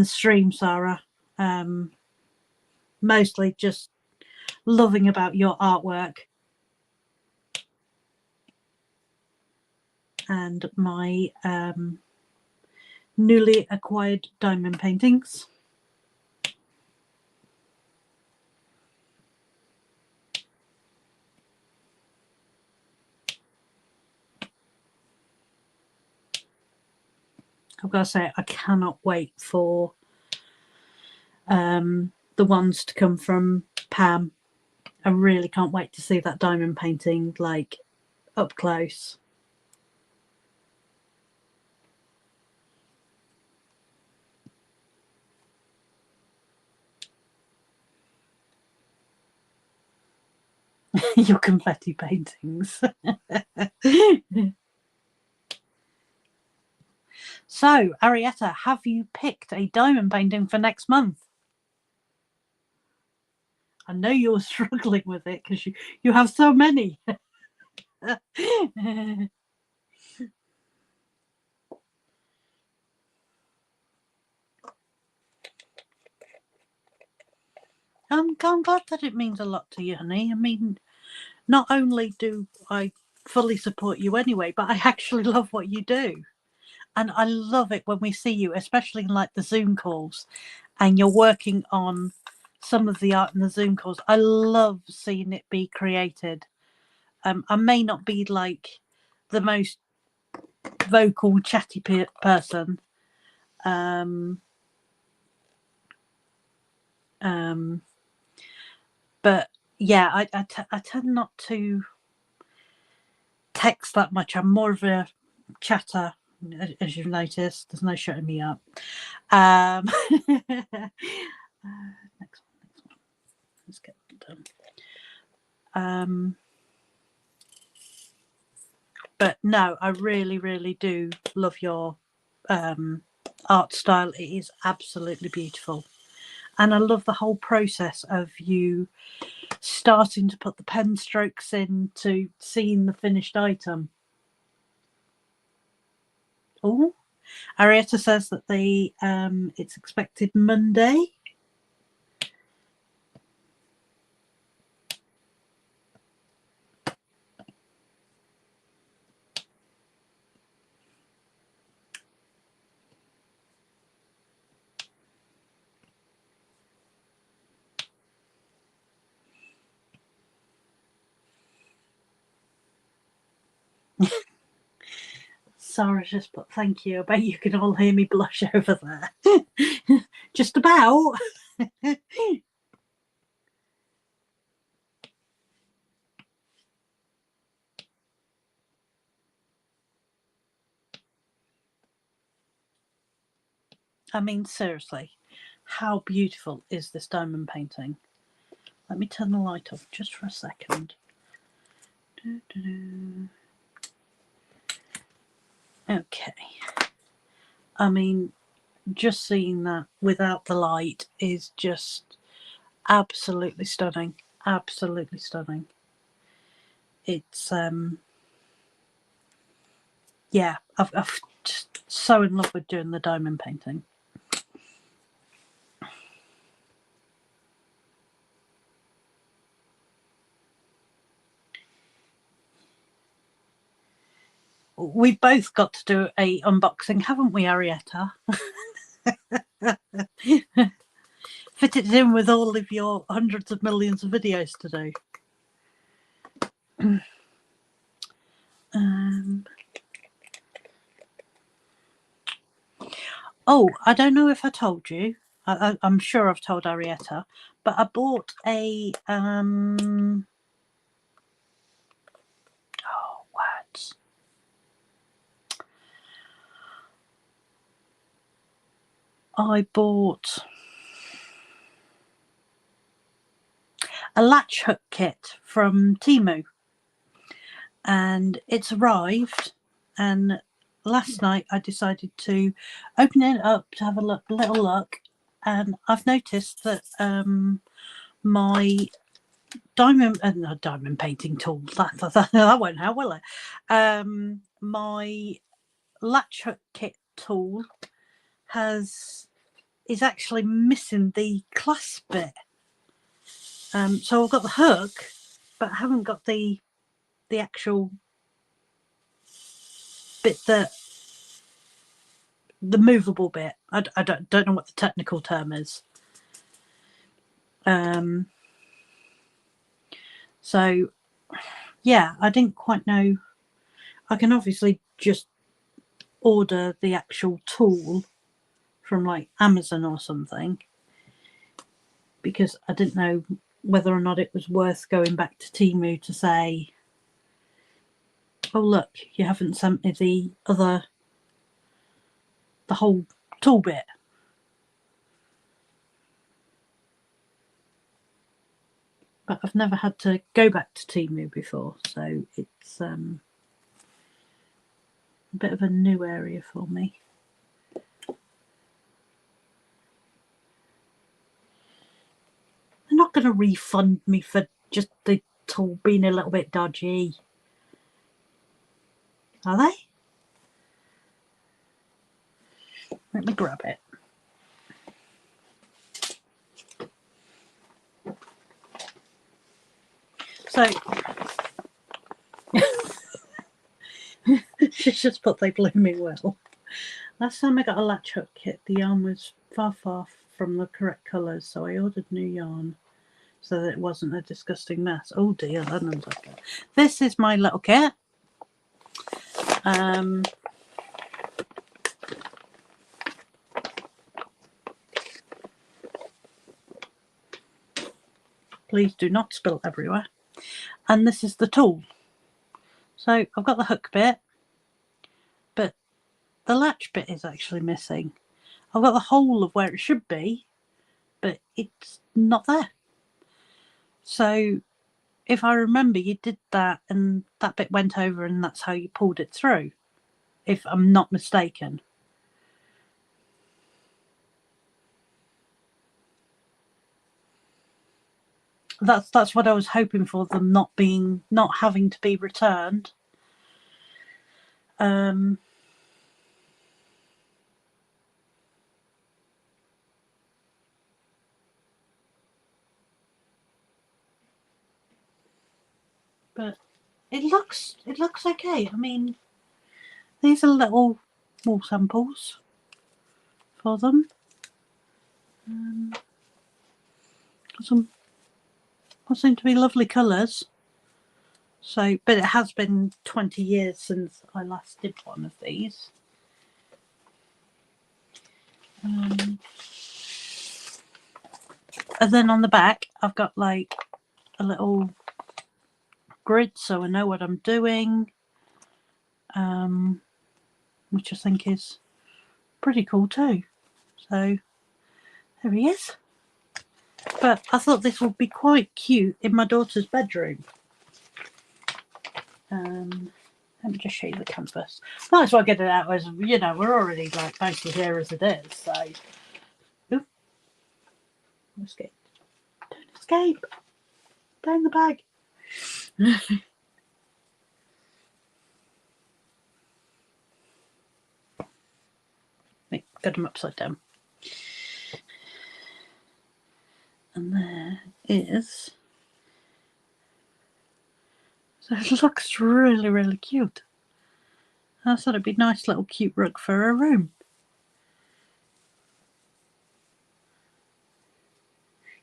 stream, Sarah. Mostly just loving about your artwork and my newly acquired diamond paintings. I've got to say, I cannot wait for the ones to come from Pam. I really can't wait to see that diamond painting, like, up close. Your confetti paintings. So, Arietta, have you picked a diamond painting for next month? I know you're struggling with it because you have so many. I'm glad that it means a lot to you, honey. I mean, not only do I fully support you anyway, but I actually love what you do. And I love it when we see you, especially in like the Zoom calls, and you're working on some of the art in the Zoom calls. I love seeing it be created. I may not be like the most vocal, chatty person. But yeah, I tend not to text that much. I'm more of a chatter, as you've noticed. There's no shutting me up. Next one. Let's get done. But no, I really, really do love your art style. It is absolutely beautiful. And I love the whole process of you starting to put the pen strokes in to seeing the finished item. Oh, Arietta says that it's expected Monday. Sarah just put thank you. I bet you can all hear me blush over there. Just about. I mean, seriously, how beautiful is this diamond painting? Let me turn the light off just for a second. Okay. I mean, just seeing that without the light is just absolutely stunning. Absolutely stunning. It's yeah, I've just so in love with doing the diamond painting. We've both got to do a unboxing, haven't we, Arietta? Fit it in with all of your hundreds of millions of videos to do. Oh, I don't know if I told you. I'm sure I've told Arietta, but I bought a oh, what? I bought a latch hook kit from Temu, and it's arrived. And last night I decided to open it up to have a little look, and I've noticed that my diamond painting tool that won't help, will it? My latch hook kit tool is actually missing the clasp bit. So I've got the hook, but I haven't got the actual bit, the movable bit. I don't know what the technical term is. So yeah, I didn't quite know. I can obviously just order the actual tool from like Amazon or something, because I didn't know whether or not it was worth going back to Temu to say, oh look, you haven't sent me the whole tool bit. But I've never had to go back to Temu before, so it's a bit of a new area for me. They're not going to refund me for just the tool being a little bit dodgy. Are they? Let me grab it. So she's just put they blooming well. Last time I got a latch hook kit, the yarn was far from the correct colours, so I ordered new yarn so that it wasn't a disgusting mess. Oh dear, that looks like it. This is my little kit. Please do not spill everywhere. And this is the tool. So I've got the hook bit, but the latch bit is actually missing. I've got the whole of where it should be, but it's not there. So if I remember, you did that and that bit went over and that's how you pulled it through, if I'm not mistaken. That's what I was hoping for, them not having to be returned. But it looks okay. I mean, these are little wool samples for them. Some what seem to be lovely colours. So, but it has been 20 years since I last did one of these. And then on the back, I've got like a little grid, so I know what I'm doing, which I think is pretty cool too. So there he is. But I thought this would be quite cute in my daughter's bedroom. Let me just show you the canvas. Might as well get it out as, you know, we're already like nicely here as it is. So, ooh, escape. Don't escape. Down the bag. Wait, got them upside down. And there is. So it looks really, really cute. I thought it'd be a nice little cute rug for a room.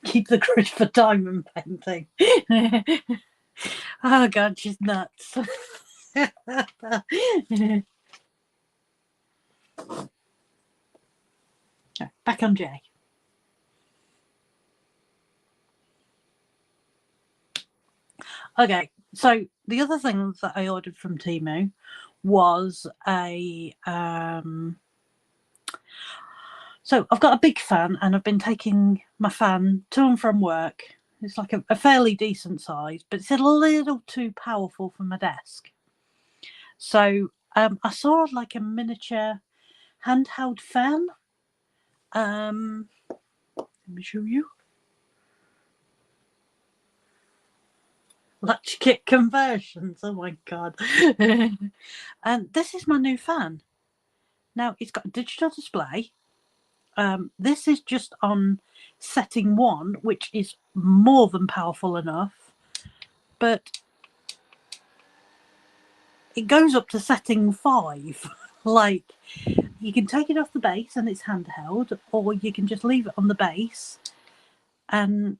Keep the grid for diamond painting. Oh God, she's nuts. Back on Jay. Okay, so the other thing that I ordered from Temu was a so I've got a big fan and I've been taking my fan to and from work. It's like a fairly decent size, but it's a little too powerful for my desk. So I saw like a miniature handheld fan. Let me show you. Latch kit conversions. Oh my God. And this is my new fan. Now it's got a digital display. This is just on setting 1, which is more than powerful enough, but it goes up to setting 5. Like, you can take it off the base and it's handheld, or you can just leave it on the base and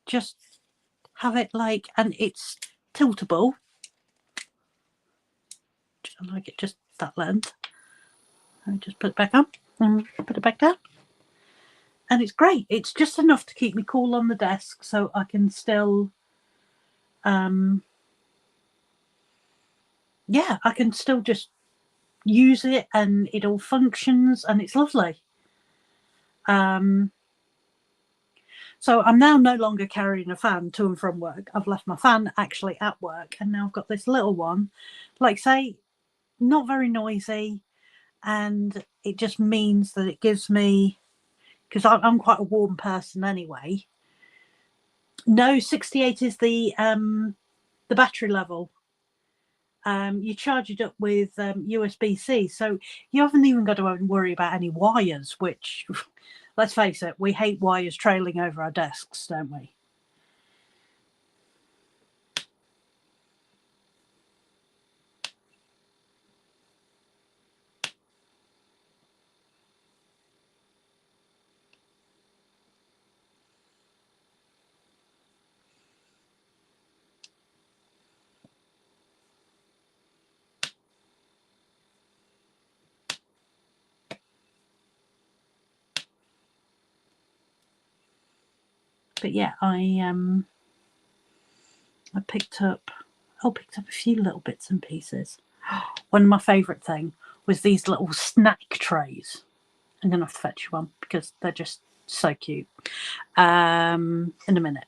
just have it like, and it's tiltable. I like it just that length. I just put it back on and put it back down. And it's great. It's just enough to keep me cool on the desk so I can still, yeah, I can still just use it and it all functions and it's lovely. So I'm now no longer carrying a fan to and from work. I've left my fan actually at work and now I've got this little one, like say, not very noisy, and it just means that it gives me, because I'm quite a warm person anyway, No, 68 is the battery level. You charge it up with USB-C, so you haven't even got to worry about any wires, which, let's face it, we hate wires trailing over our desks, don't we? But yeah, I picked up a few little bits and pieces. One of my favourite thing was these little snack trays. I'm gonna have to fetch you one because they're just so cute. In a minute.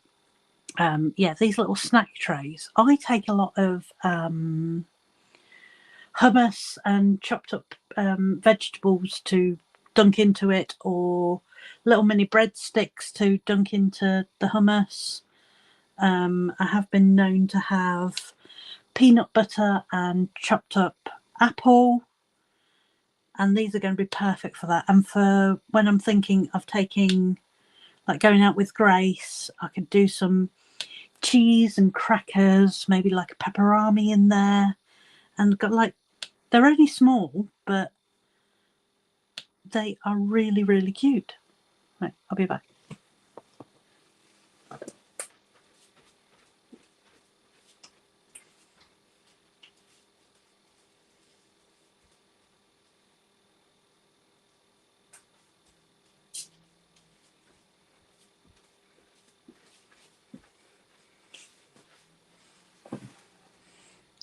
Yeah, these little snack trays. I take a lot of hummus and chopped up vegetables to dunk into it, or little mini breadsticks to dunk into the hummus. I have been known to have peanut butter and chopped up apple, and these are going to be perfect for that. And for when I'm thinking of taking, like going out with Grace, I could do some cheese and crackers, maybe like a pepperami in there, and got like, they're only small, but they are really, really cute. Right, I'll be back.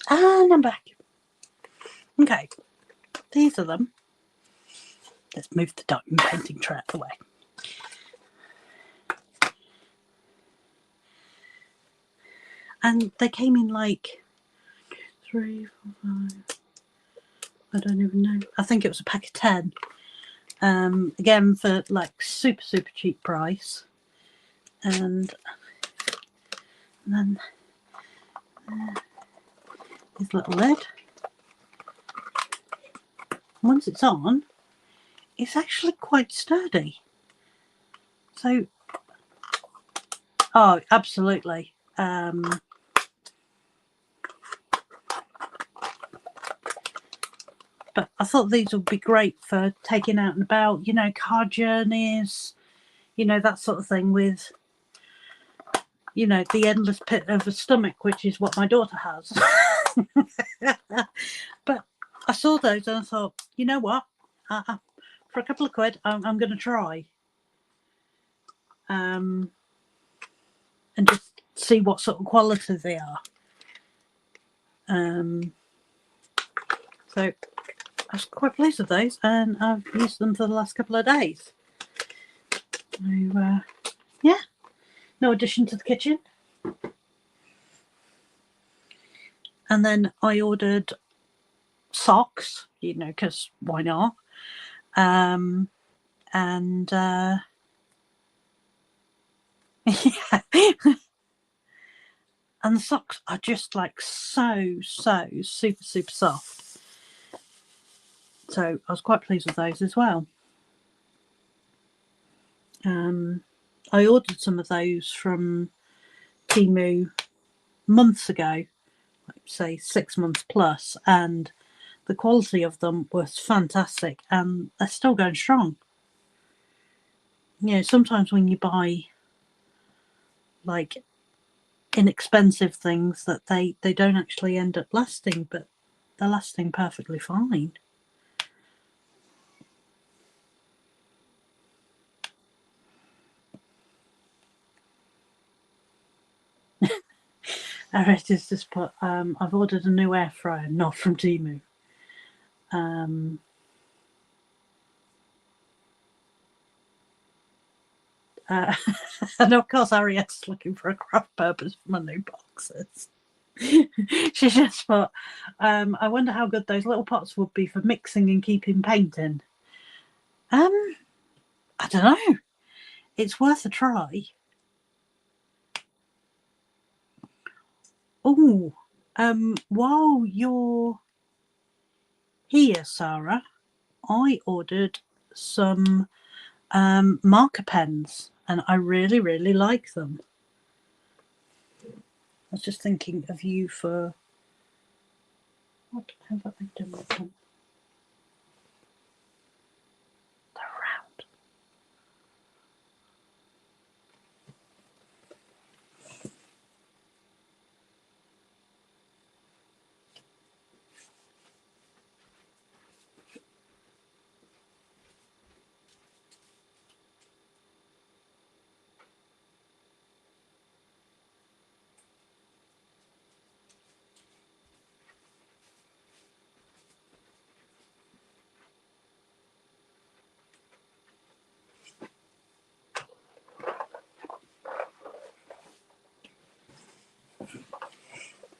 And I'm back. Okay, these are them. Let's move the diamond painting tray out the way. And they came in like 3, 4, 5. I don't even know. I think it was a pack of 10. Again, for like super, super cheap price. And then this little lid. Once it's on, it's actually quite sturdy. So, oh, absolutely. But I thought these would be great for taking out and about, you know, car journeys, you know, that sort of thing, with, you know, the endless pit of a stomach, which is what my daughter has. But I saw those and I thought, you know what? For a couple of quid, I'm going to try. And just see what sort of quality they are. So I was quite pleased with those, and I've used them for the last couple of days. So, yeah, no addition to the kitchen. And then I ordered socks, you know, because why not? And yeah. And the socks are just like so super, super soft. So I was quite pleased with those as well. I ordered some of those from Temu months ago, like say 6 months plus, and the quality of them was fantastic, and they're still going strong. You know, sometimes when you buy like inexpensive things, that they don't actually end up lasting, but they're lasting perfectly fine. It is just put, I've ordered a new air fryer, not from Temu. And of course, Ariette's looking for a craft purpose for my new boxes. She just thought, I wonder how good those little pots would be for mixing and keeping paint in. I don't know. It's worth a try. Oh, while you're here, Sarah, I ordered some marker pens and I really, really like them. I was just thinking of you for what have I done with them? They're round.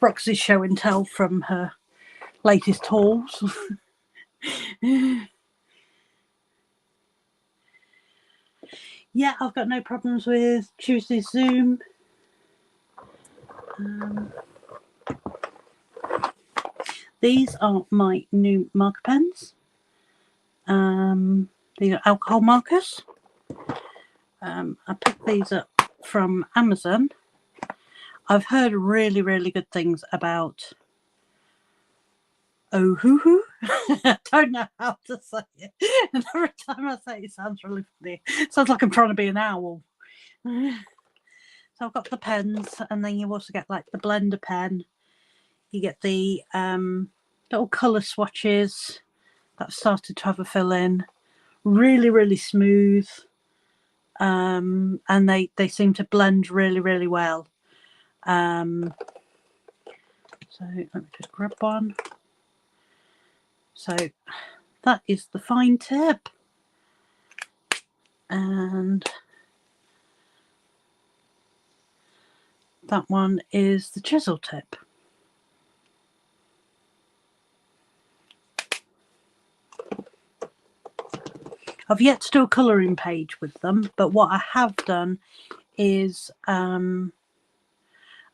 Roxy's show and tell from her latest hauls. Yeah, I've got no problems with Tuesday's Zoom. These are my new marker pens. These are alcohol markers. I picked these up from Amazon. I've heard really, really good things about Ohuhu. I don't know how to say it. And every time I say it, it sounds really funny. It sounds like I'm trying to be an owl. So I've got the pens, and then you also get like the blender pen. You get the little colour swatches that have started to have a fill in. Really, really smooth. And they seem to blend really, really well. So let me just grab one. So that is the fine tip, and that one is the chisel tip. I've yet to do a colouring page with them, but what I have done is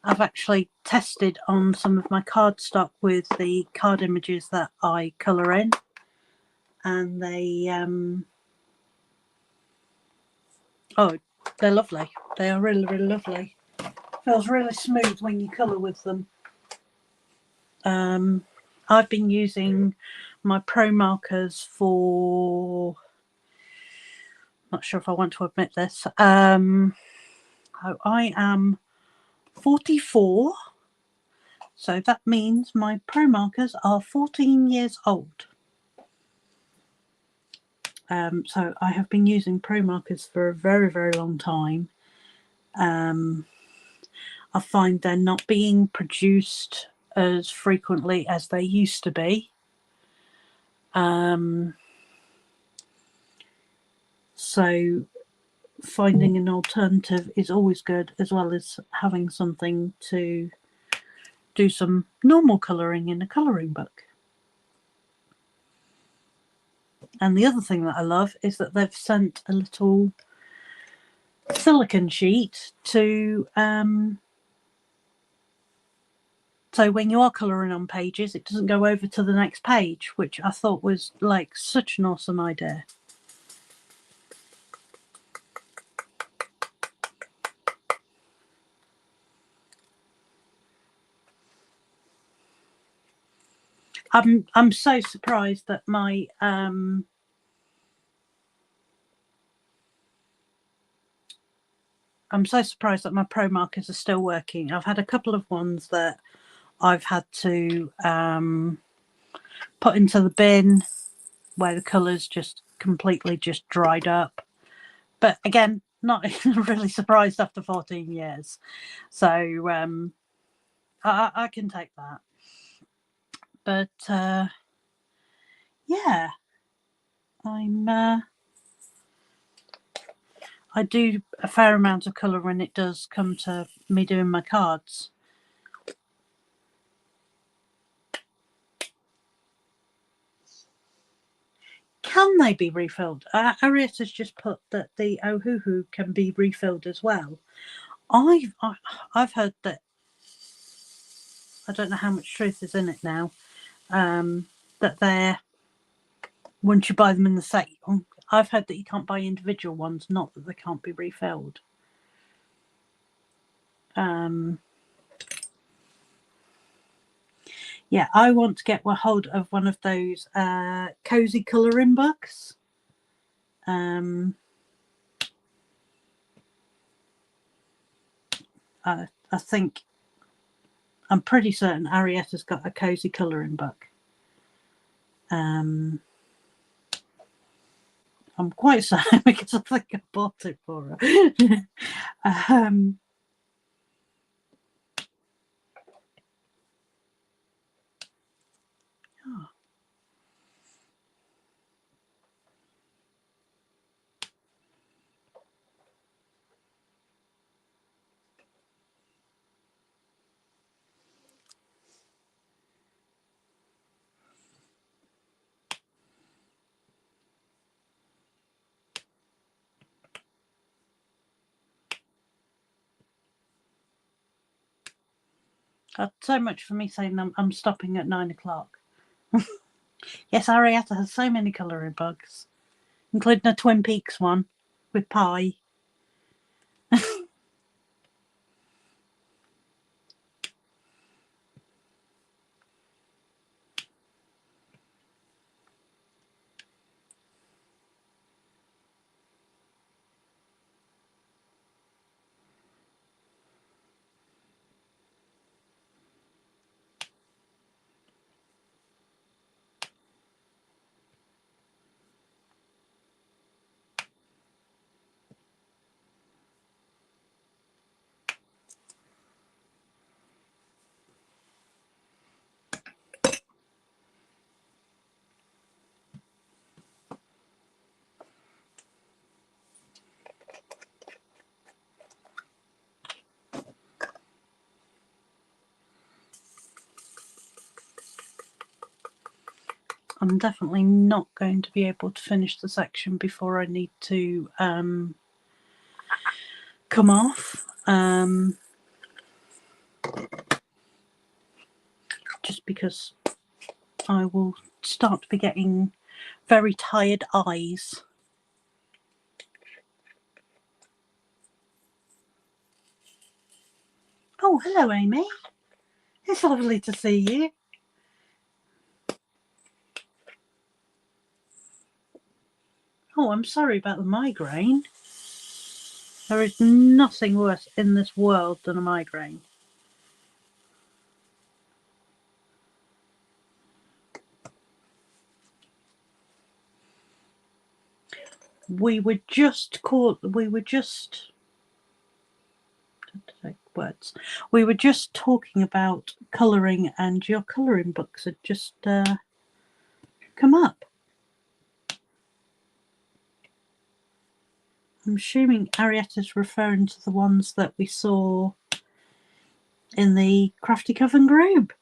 I've actually tested on some of my cardstock with the card images that I colour in, and they oh, they're lovely. They are really, really lovely. Feels really smooth when you colour with them. I've been using my Pro markers for, not sure if I want to admit this, I am 44, so that means my Pro markers are 14 years old. So I have been using Pro markers for a very, very long time. I find they're not being produced as frequently as they used to be. So finding an alternative is always good, as well as having something to do some normal colouring in a colouring book. And the other thing that I love is that they've sent a little silicone sheet to so when you are colouring on pages, it doesn't go over to the next page, which I thought was like such an awesome idea. I'm so surprised that my I'm so surprised that my Pro markers are still working. I've had a couple of ones that I've had to put into the bin where the colours just completely just dried up. But again, not really surprised after 14 years. So I can take that. But yeah, I do a fair amount of colour when it does come to me doing my cards. Can they be refilled? Arieta's just put that the Ohuhu can be refilled as well. I've heard that I don't know how much truth is in it now, that they're, once you buy them in the set, I've heard that you can't buy individual ones, not that they can't be refilled. Yeah, I want to get a hold of one of those cozy colouring books. I think, I'm pretty certain Arietta's got a cozy colouring book. I'm quite certain because I think I bought it for her. So much for me saying I'm stopping at 9 o'clock. Yes, Arietta has so many colouring books, including a Twin Peaks one with pie. I'm definitely not going to be able to finish the section before I need to come off. Just because I will start to be getting very tired eyes. Oh, hello, Amy. It's lovely to see you. Oh, I'm sorry about the migraine. There is nothing worse in this world than a migraine. We were just talking about colouring, and your colouring books had just come up. I'm assuming Arietta's referring to the ones that we saw in the Crafty Coven group.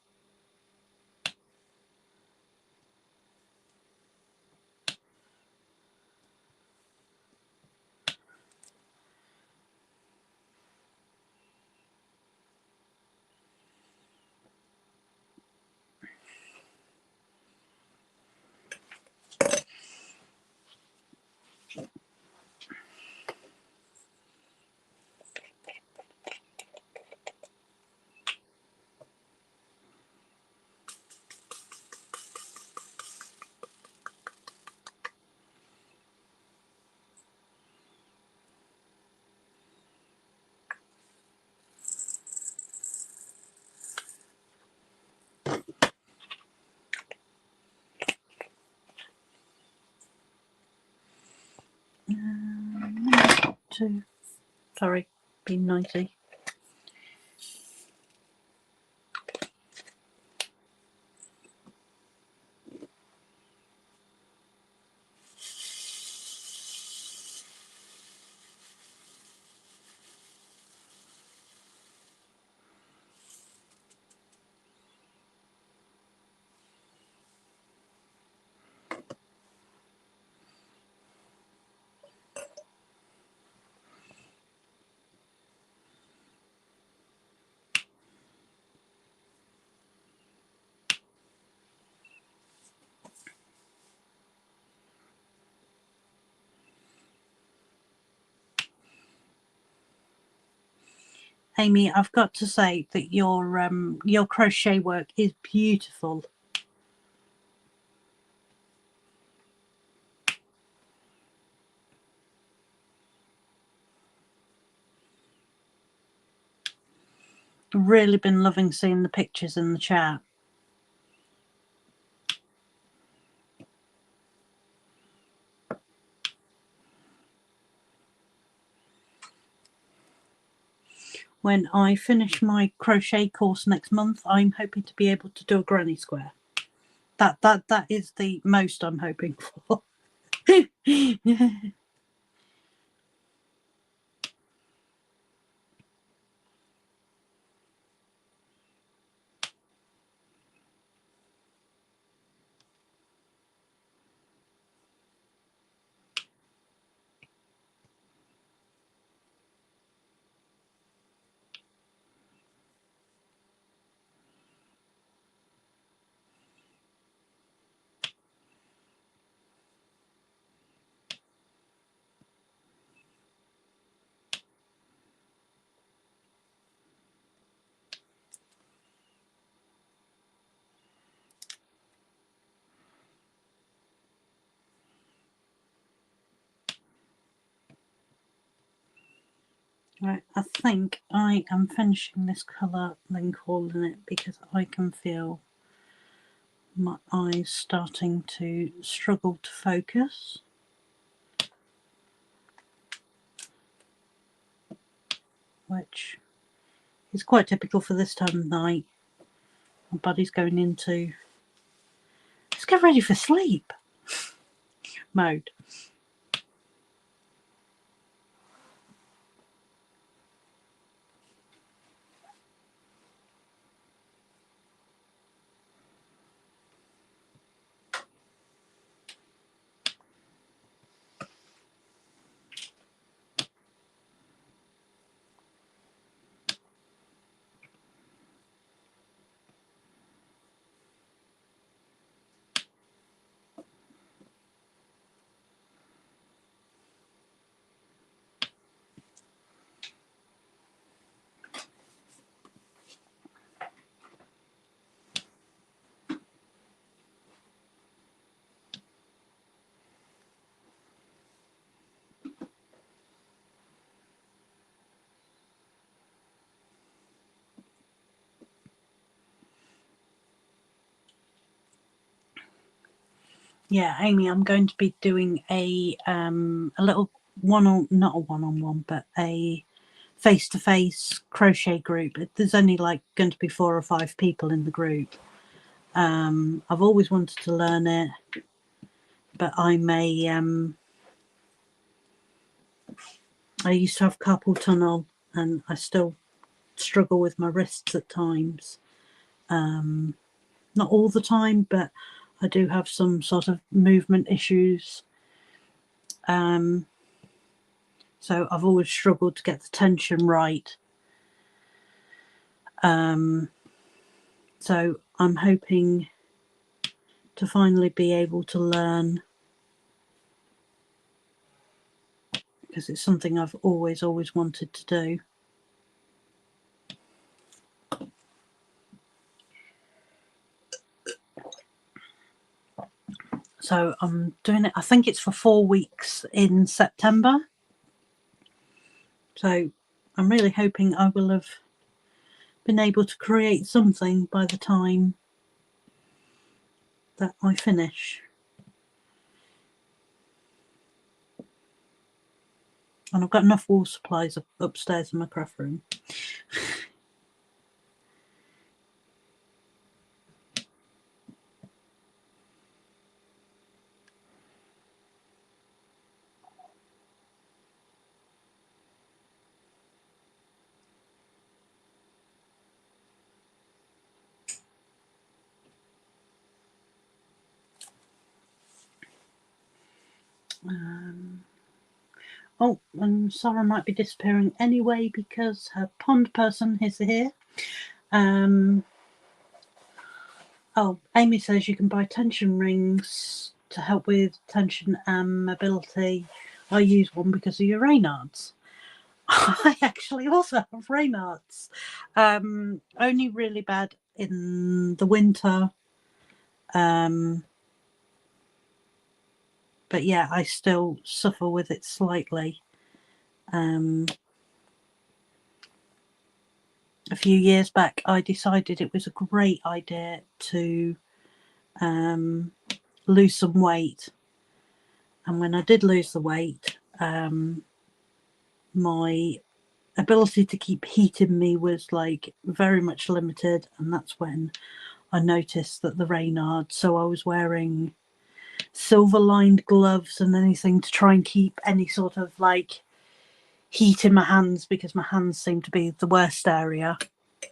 Sorry, being noisy. Amy, I've got to say that your crochet work is beautiful. Really been loving seeing the pictures in the chat. When I finish my crochet course next month, I'm hoping to be able to do a granny square. That is the most I'm hoping for. Right, I think I am finishing this colour, then calling it, because I can feel my eyes starting to struggle to focus. Which is quite typical for this time of night. My body's going into let's get ready for sleep mode. Yeah, Amy, I'm going to be doing a little not a one-on-one, but a face-to-face crochet group. There's only like going to be 4 or 5 people in the group. I've always wanted to learn it, but I used to have carpal tunnel, and I still struggle with my wrists at times. Not all the time, but I do have some sort of movement issues. So I've always struggled to get the tension right. So I'm hoping to finally be able to learn, because it's something I've always wanted to do. So I'm doing it, I think it's for 4 weeks in September. So I'm really hoping I will have been able to create something by the time that I finish. And I've got enough wool supplies upstairs in my craft room. Oh, and Sarah might be disappearing anyway because her pond person is here. Oh, Amy says you can buy tension rings to help with tension and mobility. I use one because of your Raynaud's. I actually also have Raynaud's. Only really bad in the winter. But yeah, I still suffer with it slightly. A few years back, I decided it was a great idea to lose some weight. And when I did lose the weight, my ability to keep heat in me was like very much limited. And that's when I noticed that the Raynaud, so I was wearing silver lined gloves and anything to try and keep any sort of like heat in my hands, because my hands seemed to be the worst area.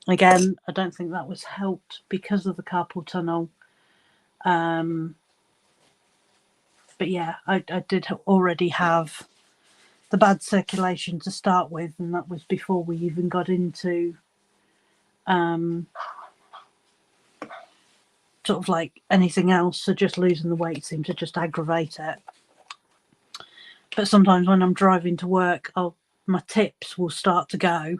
Again, I don't think that was helped because of the carpal tunnel. But yeah, I did already have the bad circulation to start with, and that was before we even got into sort of like anything else. So just losing the weight seemed to just aggravate it. But sometimes when I'm driving to work, my tips will start to go.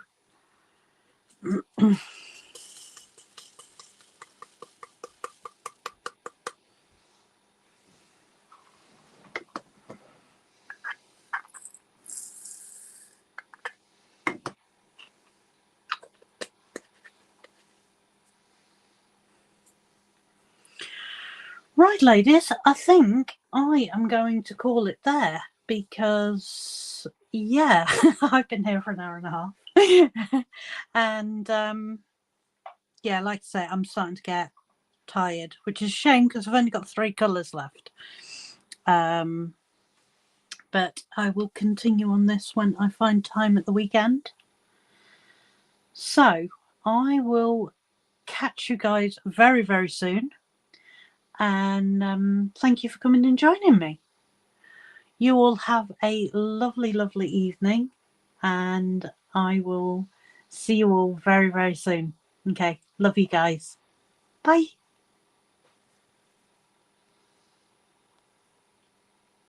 Right, ladies, I think I am going to call it there because, yeah, I've been here for an hour and a half. And, yeah, like I say, I'm starting to get tired, which is a shame because I've only got 3 colours left. But I will continue on this when I find time at the weekend. So I will catch you guys very, very soon. And thank you for coming and joining me. You all have a lovely, lovely evening, and I will see you all very, very soon. Okay, love you guys. Bye.